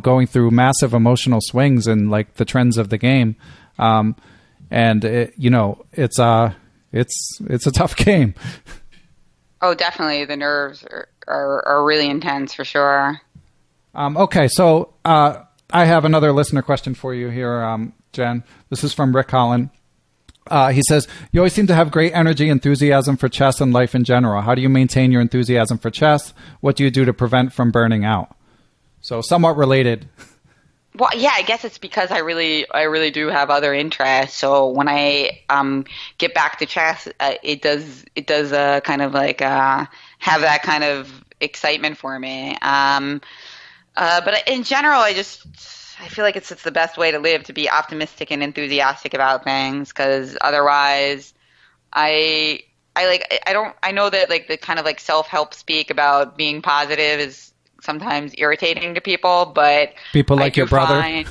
going through massive emotional swings and like the trends of the game. And it's a tough game. Oh, definitely. The nerves are really intense for sure. Okay. So, I have another listener question for you here, Jen. This is from Rick Holland. He says, you always seem to have great energy, enthusiasm for chess and life in general. How do you maintain your enthusiasm for chess? What do you do to prevent from burning out? So somewhat related. Well, yeah, I guess it's because I really do have other interests. So when I get back to chess, it does kind of like have that kind of excitement for me. But in general, I feel like it's the best way to live, to be optimistic and enthusiastic about things. Because otherwise, I know that like the kind of like self-help speak about being positive is sometimes irritating to people, but people like your brother.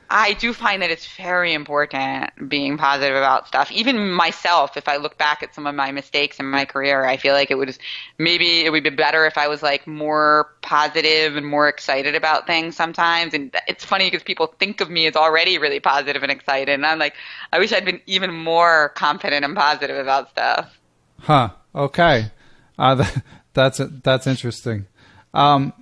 I do find that it's very important being positive about stuff. Even myself, if I look back at some of my mistakes in my career, I feel like it would be better if I was like more positive and more excited about things sometimes. And it's funny because people think of me as already really positive and excited, and I'm like, I wish I'd been even more confident and positive about stuff. Huh. Okay. That's interesting. I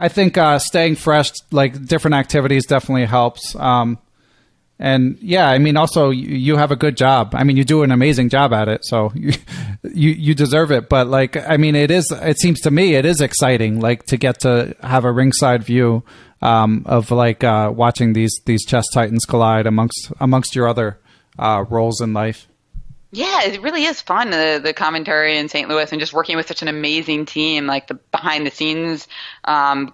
think staying fresh, like different activities definitely helps. And yeah, I mean, also you have a good job. I mean, you do an amazing job at it, so you deserve it. But like, I mean, it seems to me it is exciting, like to get to have a ringside view of like watching these chess titans collide amongst your other roles in life? Yeah, it really is fun, the commentary in St. Louis, and just working with such an amazing team. Like the behind the scenes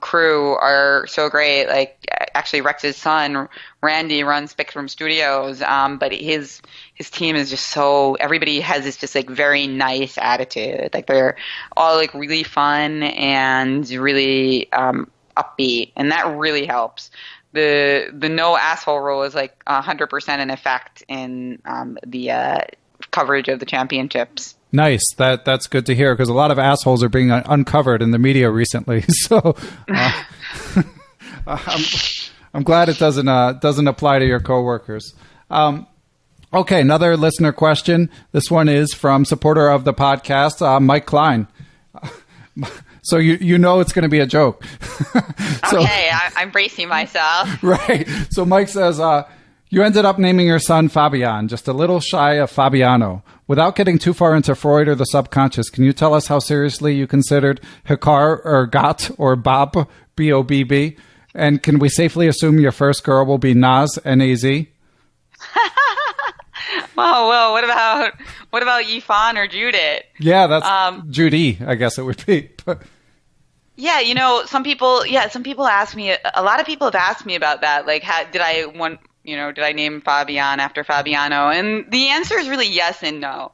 crew are so great. Like actually Rex's son, Randy, runs Spectrum Studios, but his team is just so, everybody has this just like very nice attitude. Like they're all like really fun and really upbeat, and that really helps. The no asshole rule is like 100% in effect in the coverage of the championships. Nice. That's good to hear, because a lot of assholes are being uncovered in the media recently. So I'm glad it doesn't apply to your coworkers. Okay, another listener question. This one is from supporter of the podcast, Mike Klein. So you know it's going to be a joke. So, okay, I'm bracing myself. Right. So Mike says, you ended up naming your son Fabian, just a little shy of Fabiano. Without getting too far into Freud or the subconscious, can you tell us how seriously you considered Hikar or Got or Bob, B-O-B-B? And can we safely assume your first girl will be Naz, N-A-Z? Well, what about Yifan or Judith? Yeah, that's Judy, I guess it would be. Yeah, some people ask me, a lot of people have asked me about that. Like, did I name Fabian after Fabiano? And the answer is really yes and no.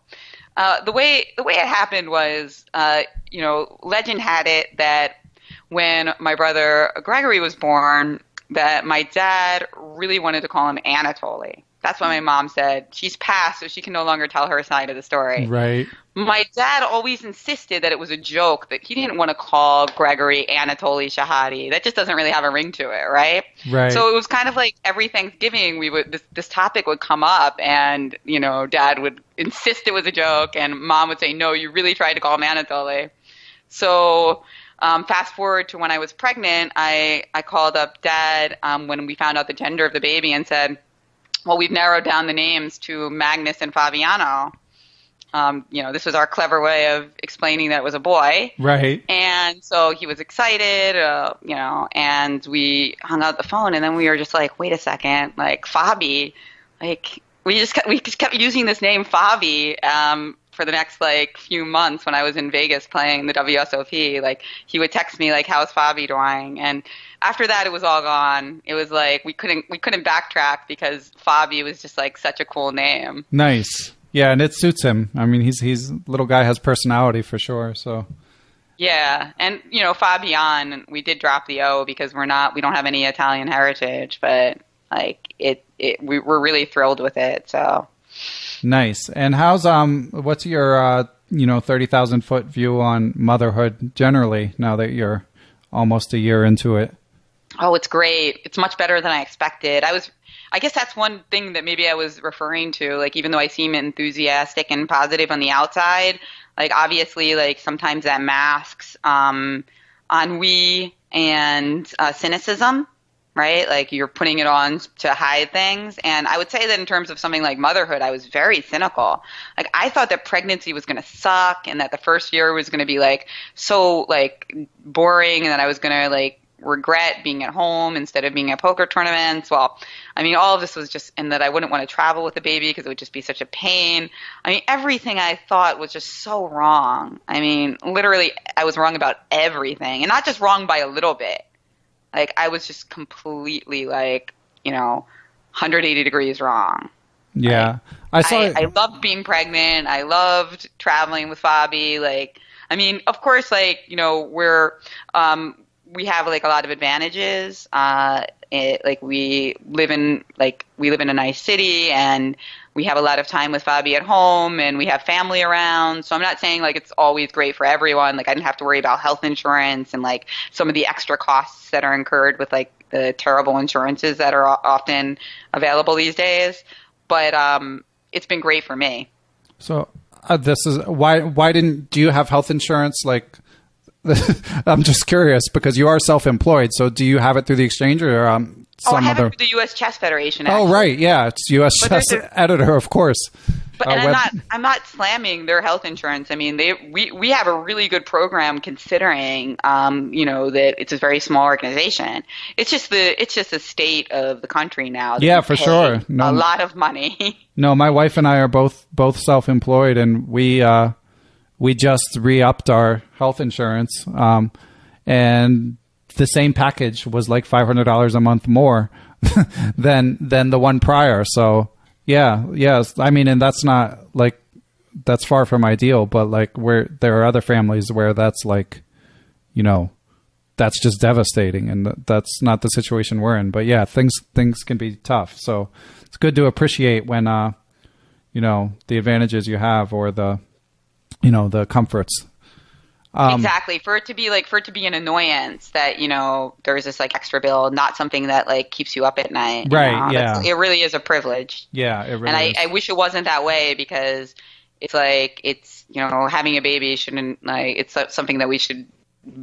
The way it happened was, legend had it that when my brother Gregory was born, that my dad really wanted to call him Anatoly. That's why my mom said she's passed, so she can no longer tell her side of the story. Right. My dad always insisted that it was a joke, that he didn't want to call Gregory Anatoly Shahade. That just doesn't really have a ring to it, right? Right. So it was kind of like every Thanksgiving this topic would come up, and Dad would insist it was a joke, and Mom would say, "No, you really tried to call him Anatoly." So fast forward to when I was pregnant, I called up Dad when we found out the gender of the baby and said, well, we've narrowed down the names to Magnus and Fabiano. This was our clever way of explaining that it was a boy. Right. And so he was excited, and we hung up the phone, and then we were just like, wait a second, like Fabi, like we just kept using this name Fabi for the next like few months when I was in Vegas playing the WSOP. Like he would text me like, how's Fabi doing? And after that, it was all gone. It was like we couldn't backtrack because Fabi was just like such a cool name. Nice. Yeah, and it suits him. I mean, he's little guy has personality for sure. So yeah, and Fabian, we did drop the O because we don't have any Italian heritage, but like we're really thrilled with it. So nice. And how's what's your 30,000 foot view on motherhood generally now that you're almost a year into it? Oh, it's great. It's much better than I expected. I guess that's one thing that maybe I was referring to. Like, even though I seem enthusiastic and positive on the outside, like obviously, like sometimes that masks ennui and cynicism, right? Like you're putting it on to hide things. And I would say that in terms of something like motherhood, I was very cynical. Like I thought that pregnancy was going to suck and that the first year was going to be like so like boring, and that I was going to like regret being at home instead of being at poker tournaments. Well, I mean, all of this was just, and that I wouldn't want to travel with the baby because it would just be such a pain. I mean, everything I thought was just so wrong. I mean, literally, I was wrong about everything, and not just wrong by a little bit. Like, I was just completely, like, 180 degrees wrong. Yeah. I loved being pregnant. I loved traveling with Fabi. Like, I mean, of course, like, we have like a lot of advantages. We live in a nice city, and we have a lot of time with Fabi at home, and we have family around. So I'm not saying like it's always great for everyone. Like I didn't have to worry about health insurance and like some of the extra costs that are incurred with like the terrible insurances that are often available these days. But it's been great for me. So this is why do you have health insurance? Like, I'm just curious because you are self-employed. So do you have it through the exchange or I have it through the U.S. Chess Federation. Actually. Oh, right. Yeah. It's U.S. Chess editor, of course. But and I'm not slamming their health insurance. I mean, we have a really good program considering that it's a very small organization. It's just the state of the country now. Yeah, for sure. A lot of money. No, my wife and I are both self-employed, and we just re-upped our health insurance, and the same package was like $500 a month more than the one prior. So yes, I mean, and that's not like, that's far from ideal, but like where there are other families where that's like, that's just devastating, and that's not the situation we're in. But yeah, things can be tough. So it's good to appreciate when the advantages you have, or the comforts. Exactly. For it to be an annoyance that, there's this like extra bill, not something that like keeps you up at night. Right. Yeah. It really is a privilege. Yeah, it really is. I wish it wasn't that way, because it's like, having a baby shouldn't, like, it's something that we should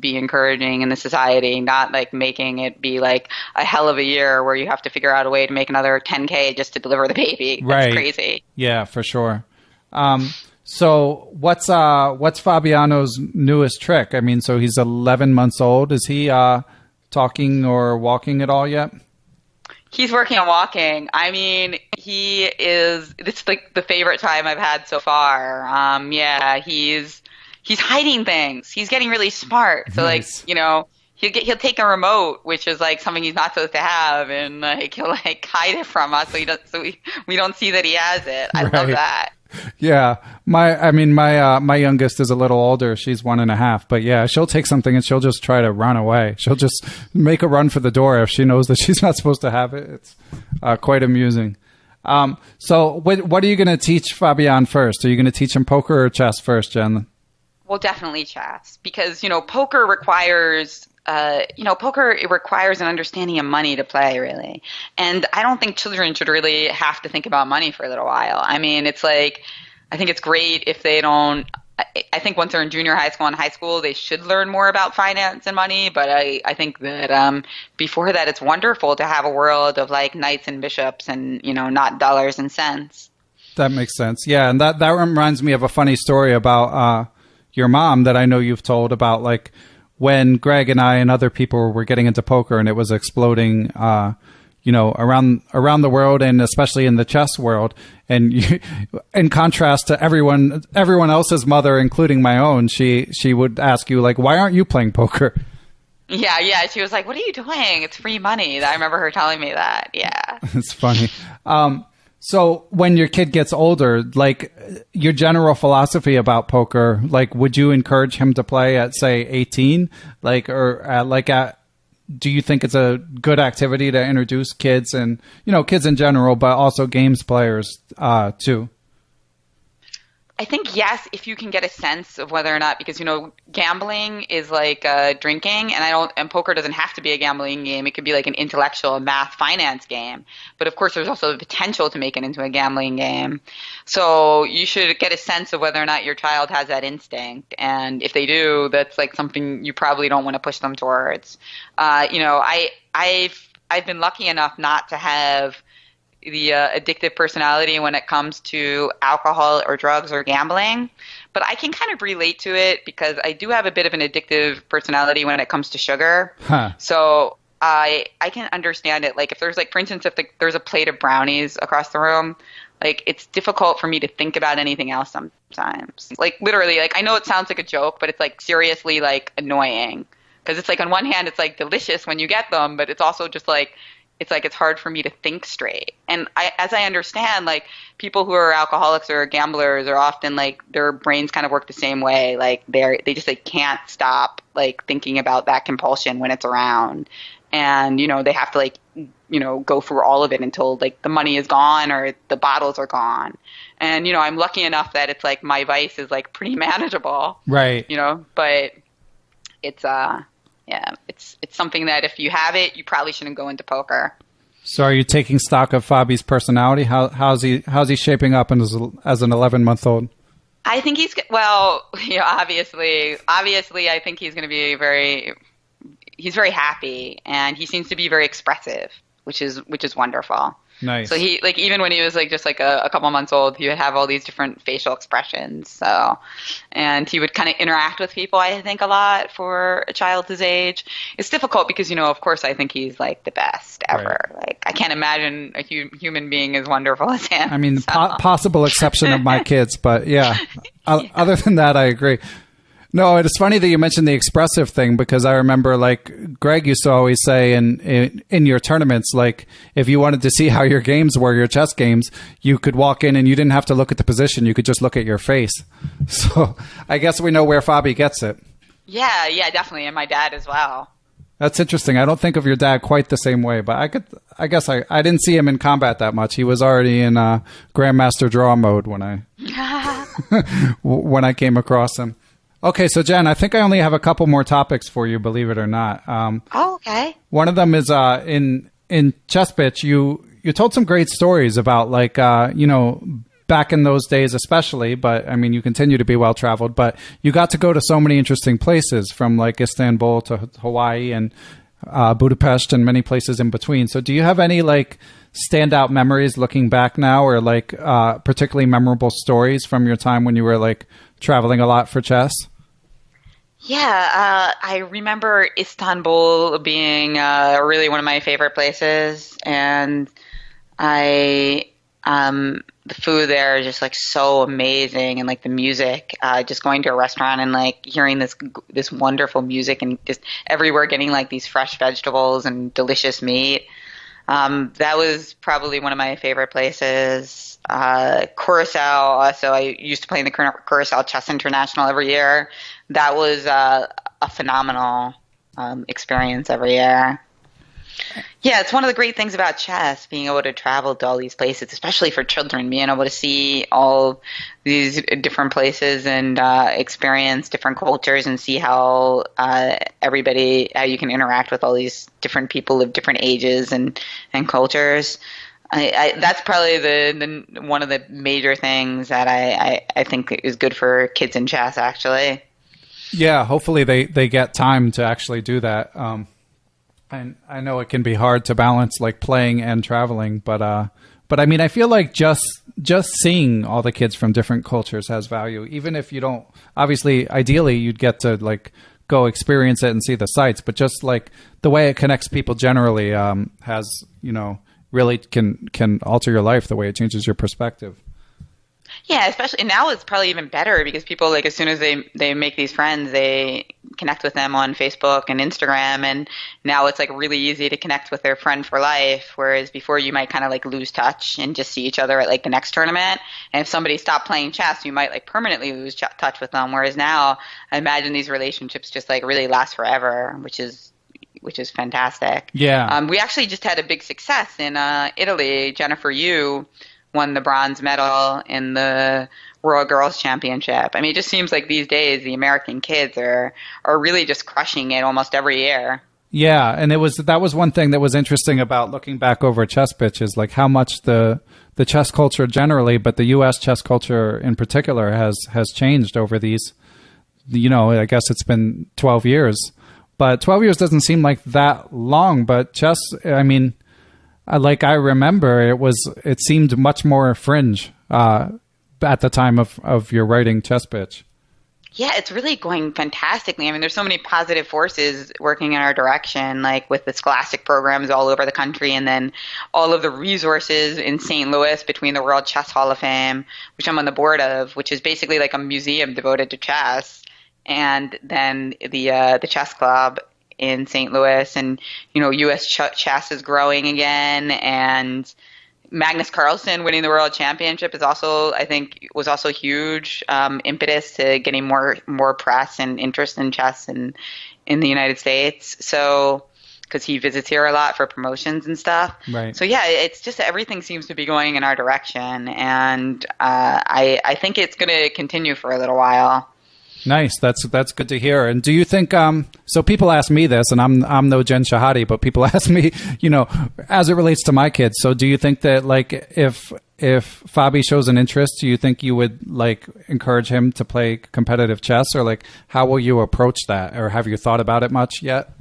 be encouraging in the society, not like making it be like a hell of a year where you have to figure out a way to make another 10K just to deliver the baby. That's right. Crazy. Yeah, for sure. So what's Fabiano's newest trick? I mean, so he's 11 months old. Is he talking or walking at all yet? He's working on walking. I mean, it's like the favorite time I've had so far. He's hiding things. He's getting really smart. So nice. Like, he'll take a remote, which is like something he's not supposed to have, and like he'll like hide it from us so we don't see that he has it. I love that. Yeah, my youngest is a little older. She's 1.5, but yeah, she'll take something and she'll just try to run away. She'll just make a run for the door if she knows that she's not supposed to have it. It's quite amusing. So what are you going to teach Fabian first? Are you going to teach him poker or chess first, Jen? Well, definitely chess, because poker requires. It requires an understanding of money to play, really. And I don't think children should really have to think about money for a little while. I mean, it's like, I think it's great if they don't. I think once they're in junior high school and high school, they should learn more about finance and money. But I think that before that, it's wonderful to have a world of like knights and bishops and, not dollars and cents. That makes sense. Yeah. And that reminds me of a funny story about your mom that I know you've told about, like, when Greg and I and other people were getting into poker and it was exploding, around the world, and especially in the chess world. And in contrast to everyone else's mother, including my own, she would ask you, like, why aren't you playing poker? Yeah. She was like, what are you doing? It's free money. I remember her telling me that. Yeah. It's funny. So when your kid gets older, like, your general philosophy about poker, like, would you encourage him to play at, say, 18? Like, or do you think it's a good activity to introduce kids and, kids in general, but also games players too? I think yes, if you can get a sense of whether or not, because gambling is like drinking, and poker doesn't have to be a gambling game. It could be like an intellectual math finance game. But of course, there's also the potential to make it into a gambling game. So you should get a sense of whether or not your child has that instinct, and if they do, that's like something you probably don't want to push them towards. I've been lucky enough not to have the addictive personality when it comes to alcohol or drugs or gambling, but I can kind of relate to it because I do have a bit of an addictive personality when it comes to sugar. So I can understand it. Like, if there's, like, for instance, if there's a plate of brownies across the room, like, it's difficult for me to think about anything else sometimes. Like, literally, like, I know it sounds like a joke, but it's like seriously, like, annoying, because it's like, on one hand it's like delicious when you get them, but it's also just like it's hard for me to think straight. And as I understand, like, people who are alcoholics or gamblers are often like, their brains kind of work the same way. Like, they just like can't stop like thinking about that compulsion when it's around. And, they have to like, go through all of it until like the money is gone or the bottles are gone. And, I'm lucky enough that it's like my vice is like pretty manageable. Right. But it's yeah, it's something that if you have it, you probably shouldn't go into poker. So are you taking stock of Fabi's personality? How's he shaping up as an 11-month-old? I think obviously I think he's going to be he's very happy, and he seems to be very expressive, which is wonderful. Nice. So he like even when he was like just like a couple months old, he would have all these different facial expressions. So, and he would kind of interact with people, I think, a lot for a child his age. It's difficult because, of course, I think he's like the best ever. Right. Like I can't imagine a human being as wonderful as him. I mean, so. possible exception of my kids, but yeah. Other than that, I agree. No, it's funny that you mentioned the expressive thing, because I remember like Greg used to always say in your tournaments, like if you wanted to see how your games were, your chess games, you could walk in and you didn't have to look at the position. You could just look at your face. So I guess we know where Fabi gets it. Yeah, definitely. And my dad as well. That's interesting. I don't think of your dad quite the same way, but I guess I didn't see him in combat that much. He was already in Grandmaster Draw mode when I came across him. Okay, so Jenn, I think I only have a couple more topics for you, believe it or not. Okay. One of them is in Chess Bitch, you told some great stories about like back in those days especially, but I mean you continue to be well traveled, but you got to go to so many interesting places, from like Istanbul to Hawaii and Budapest and many places in between. So do you have any like standout memories looking back now, or like particularly memorable stories from your time when you were like traveling a lot for chess? Yeah, I remember Istanbul being really one of my favorite places, and the food there is just like so amazing, and like the music, just going to a restaurant and like hearing this wonderful music, and just everywhere getting like these fresh vegetables and delicious meat. That was probably one of my favorite places. Curacao also, I used to play in the Curacao Chess International every year. That was a phenomenal experience every year. Yeah, it's one of the great things about chess, being able to travel to all these places, especially for children, being able to see all these different places and experience different cultures and see how how you can interact with all these different people of different ages and cultures. That's probably the one of the major things that I think is good for kids in chess, actually. Yeah, hopefully they get time to actually do that. And I know it can be hard to balance like playing and traveling, but I mean, I feel like just seeing all the kids from different cultures has value, even if you don't. Obviously, ideally, you'd get to like go experience it and see the sights, but just like the way it connects people generally has, really can alter your life, the way it changes your perspective. Yeah, especially now it's probably even better because people, like, as soon as they make these friends, they connect with them on Facebook and Instagram, and now it's like really easy to connect with their friend for life, whereas before you might kind of like lose touch and just see each other at like the next tournament, and if somebody stopped playing chess, you might like permanently lose touch with them, whereas now I imagine these relationships just like really last forever, which is fantastic. Yeah. We actually just had a big success in Italy. Jennifer Yu won the bronze medal in the World Girls Championship. I mean, it just seems like these days the American kids are really just crushing it almost every year. Yeah, and that was one thing that was interesting about looking back over Chess Bitch, is like how much the chess culture generally, but the U.S. chess culture in particular has changed over these. I guess it's been 12 years, but 12 years doesn't seem like that long. But chess, I mean, I remember it seemed much more fringe at the time of your writing Chess Bitch. Yeah, it's really going fantastically. I mean, there's so many positive forces working in our direction, like with the scholastic programs all over the country, and then all of the resources in St. Louis between the World Chess Hall of Fame, which I'm on the board of, which is basically like a museum devoted to chess, and then the chess club in St. Louis, and U.S. chess is growing again, and Magnus Carlsen winning the world championship was also huge impetus to getting more press and interest in chess in the United States. So, because he visits here a lot for promotions and stuff. Right. So yeah, it's just everything seems to be going in our direction, and I think it's going to continue for a little while. Nice. That's good to hear. And do you think, so people ask me this, and I'm no Jenn Shahade, but people ask me, as it relates to my kids. So do you think that like if Fabi shows an interest, do you think you would like encourage him to play competitive chess, or like how will you approach that, or have you thought about it much yet?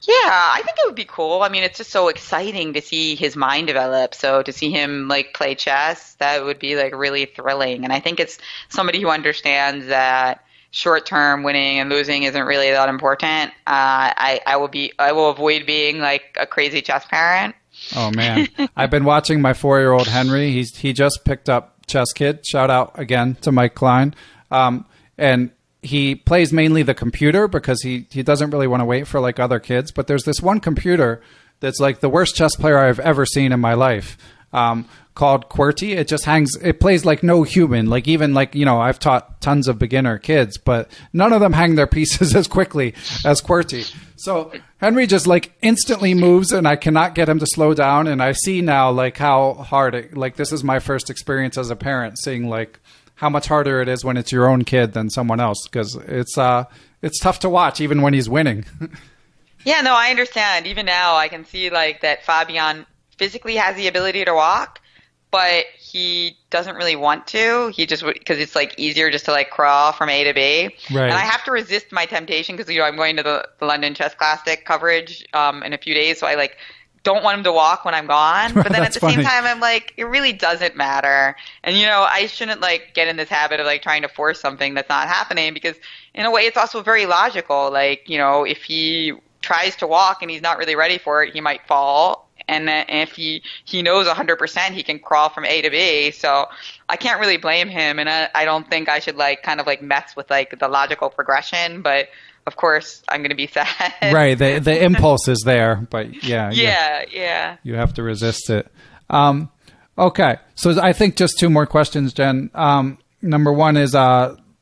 Yeah, I think it would be cool. I mean, it's just so exciting to see his mind develop. So to see him like play chess, that would be like really thrilling. And I think it's somebody who understands that short-term winning and losing isn't really that important. I will avoid being like a crazy chess parent. Oh man, I've been watching my 4-year-old Henry. He just picked up Chess Kid. Shout out again to Mike Klein. And he plays mainly the computer because he doesn't really want to wait for like other kids. But there's this one computer that's like the worst chess player I've ever seen in my life, called QWERTY. It just hangs. It plays like no human. Like even like, you know, I've taught tons of beginner kids, but none of them hang their pieces as quickly as QWERTY. So Henry just like instantly moves, and I cannot get him to slow down. And I see now like how hard it, like this is my first experience as a parent, seeing like how much harder it is when it's your own kid than someone else, because it's tough to watch even when he's winning. Yeah, no, I understand. Even now, I can see like that Fabian physically has the ability to walk, but he doesn't really want to. He just because it's like easier just to like crawl from A to B. Right. And I have to resist my temptation because I'm going to the London Chess Classic coverage in a few days, so I like don't want him to walk when I'm gone. But then at the same time, I'm like, it really doesn't matter. And I shouldn't like get in this habit of like trying to force something that's not happening, because in a way, it's also very logical. Like if he tries to walk and he's not really ready for it, he might fall. And then if he knows 100% he can crawl from A to B, so I can't really blame him. And I don't think I should like kind of like mess with like the logical progression. But of course, I'm going to be sad. Right, the impulse is there, but yeah, you have to resist it. Okay, so I think just two more questions, Jen. Number one is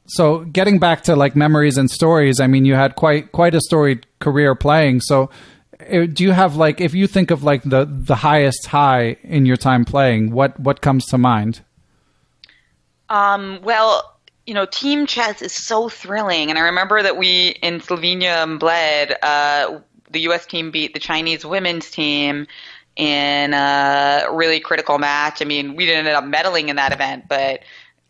so getting back to like memories and stories. I mean, you had quite a storied career playing. So do you have like, if you think of like the highest high in your time playing, what comes to mind? Well, team chess is so thrilling. And I remember that we, in Slovenia and Bled, the U.S. team beat the Chinese women's team in a really critical match. I mean, we didn't end up medaling in that event, but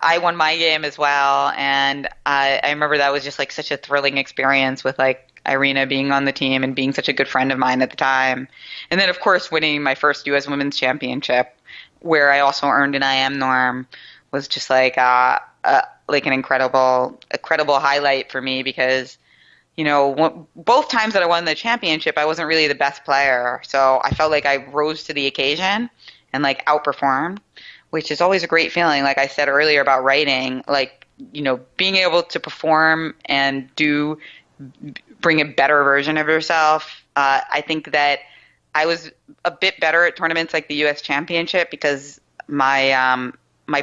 I won my game as well. And I remember that was just like such a thrilling experience with like Irina being on the team and being such a good friend of mine at the time. And then, of course, winning my first U.S. Women's Championship, where I also earned an IM norm, was just like an incredible highlight for me, because both times that I won the championship, I wasn't really the best player, so I felt like I rose to the occasion and like outperformed, which is always a great feeling. Like I said earlier about writing, like being able to perform and bring a better version of yourself. I think that I was a bit better at tournaments like the U.S. Championship because my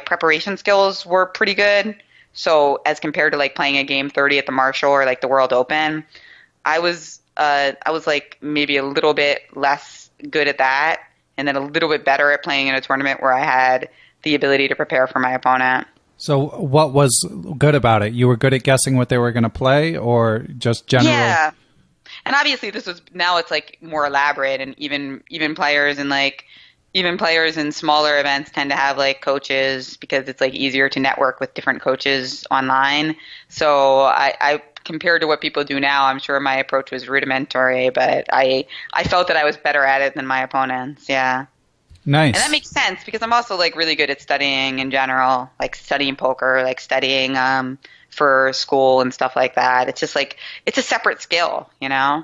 preparation skills were pretty good. So as compared to like playing a game 30 at the Marshall or like the World Open, I was like maybe a little bit less good at that, and then a little bit better at playing in a tournament where I had the ability to prepare for my opponent. So what was good about it? You were good at guessing what they were going to play, or just general? Yeah. And obviously now it's like more elaborate, and even players in smaller events tend to have like coaches because it's like easier to network with different coaches online. So I compared to what people do now, I'm sure my approach was rudimentary, but I felt that I was better at it than my opponents. Yeah. Nice. And that makes sense because I'm also like really good at studying in general, like studying poker, like studying for school and stuff like that. It's just like, it's a separate skill,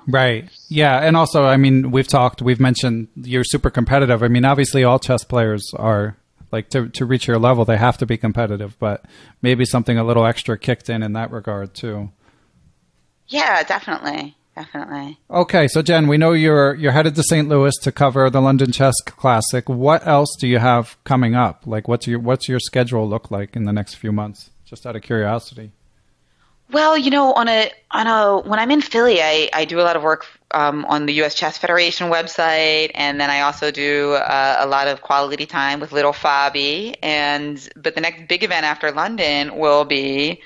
Right. Yeah. And also, I mean, we've mentioned you're super competitive. I mean, obviously all chess players are like to reach your level, they have to be competitive, but maybe something a little extra kicked in that regard too. Yeah, definitely. Definitely. Okay. So Jen, we know you're headed to St. Louis to cover the London Chess Classic. What else do you have coming up? Like what's your schedule look like in the next few months? Just out of curiosity. Well, when I'm in Philly, I do a lot of work on the U.S. Chess Federation website, and then I also do a lot of quality time with little Fabi. But the next big event after London will be,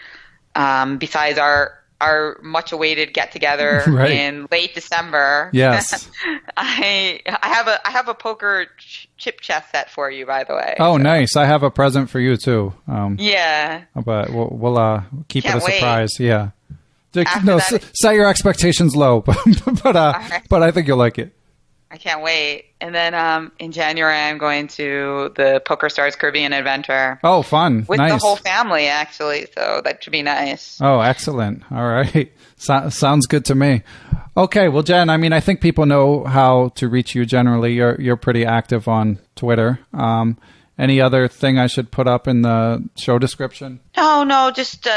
besides our much awaited get together right. in late December. Yes. I have a poker chip chess set for you, by the way. Oh, so. Nice. I have a present for you too. Yeah. But we'll keep it a surprise. Yeah. No, set your expectations low, but I think you'll like it. I can't wait. And then in January, I'm going to the Poker Stars Caribbean Adventure. Oh, fun. With nice. the whole family, actually. So that should be nice. Oh, excellent. All right. Sounds good to me. Okay. Well, Jenn, I mean, I think people know how to reach you generally. You're pretty active on Twitter. Any other thing I should put up in the show description? No, just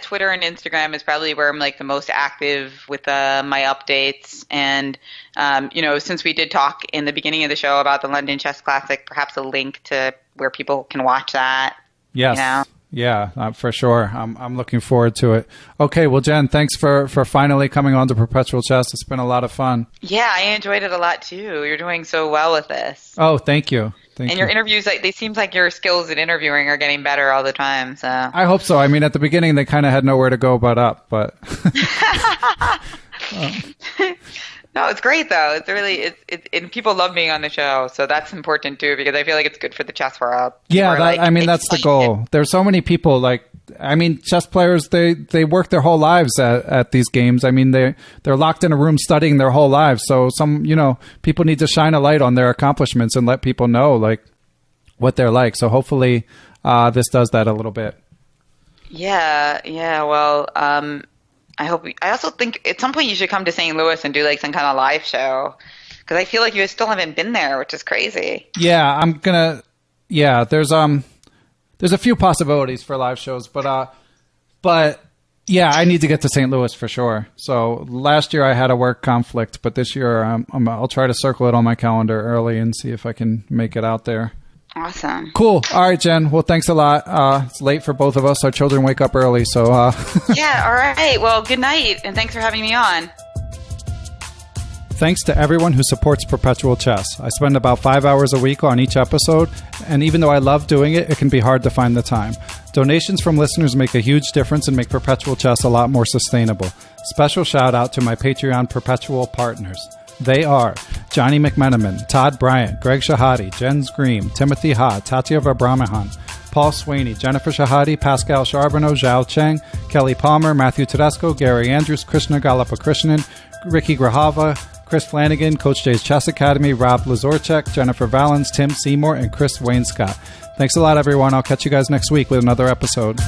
Twitter and Instagram is probably where I'm like the most active with my updates. And since we did talk in the beginning of the show about the London Chess Classic, perhaps a link to where people can watch that. Yes. Yeah, for sure. I'm looking forward to it. Okay, well, Jenn, thanks for finally coming on to Perpetual Chess. It's been a lot of fun. Yeah, I enjoyed it a lot too. You're doing so well with this. Oh, thank you. Your interviews, they seem like your skills at interviewing are getting better all the time. So I hope so. I mean, at the beginning, they kind of had nowhere to go but up. But no, it's great though. It's really and people love being on the show, so that's important too because I feel like it's good for the chess world. Yeah, that's the goal. There's so many people chess players, they work their whole lives at these games. I mean, they're locked in a room studying their whole lives. So people need to shine a light on their accomplishments and let people know what they're like. So hopefully this does that a little bit. Yeah. Well, I also think at some point you should come to St. Louis and do some kind of live show because I feel like you still haven't been there, which is crazy. Yeah, there's a few possibilities for live shows, but yeah, I need to get to St. Louis for sure. So last year I had a work conflict, but this year I'll try to circle it on my calendar early and see if I can make it out there. Awesome. Cool. All right, Jenn. Well, thanks a lot. It's late for both of us. Our children wake up early, so... Yeah, all right. Well, good night, and thanks for having me on. Thanks to everyone who supports Perpetual Chess. I spend about 5 hours a week on each episode, and even though I love doing it, it can be hard to find the time. Donations from listeners make a huge difference and make Perpetual Chess a lot more sustainable. Special shout out to my Patreon Perpetual partners. They are Johnny McMenamin, Todd Bryant, Greg Shahade, Jen Scream, Timothy Ha, Tatya Vabramahan, Paul Sweeney, Jennifer Shahade, Pascal Charbonneau, Zhao Cheng, Kelly Palmer, Matthew Tedesco, Gary Andrews, Krishna Galapakrishnan, Ricky Grahava, Chris Flanagan, Coach Jay's Chess Academy, Rob Lazorchek, Jennifer Valens, Tim Seymour, and Chris Wainscott. Thanks a lot, everyone. I'll catch you guys next week with another episode.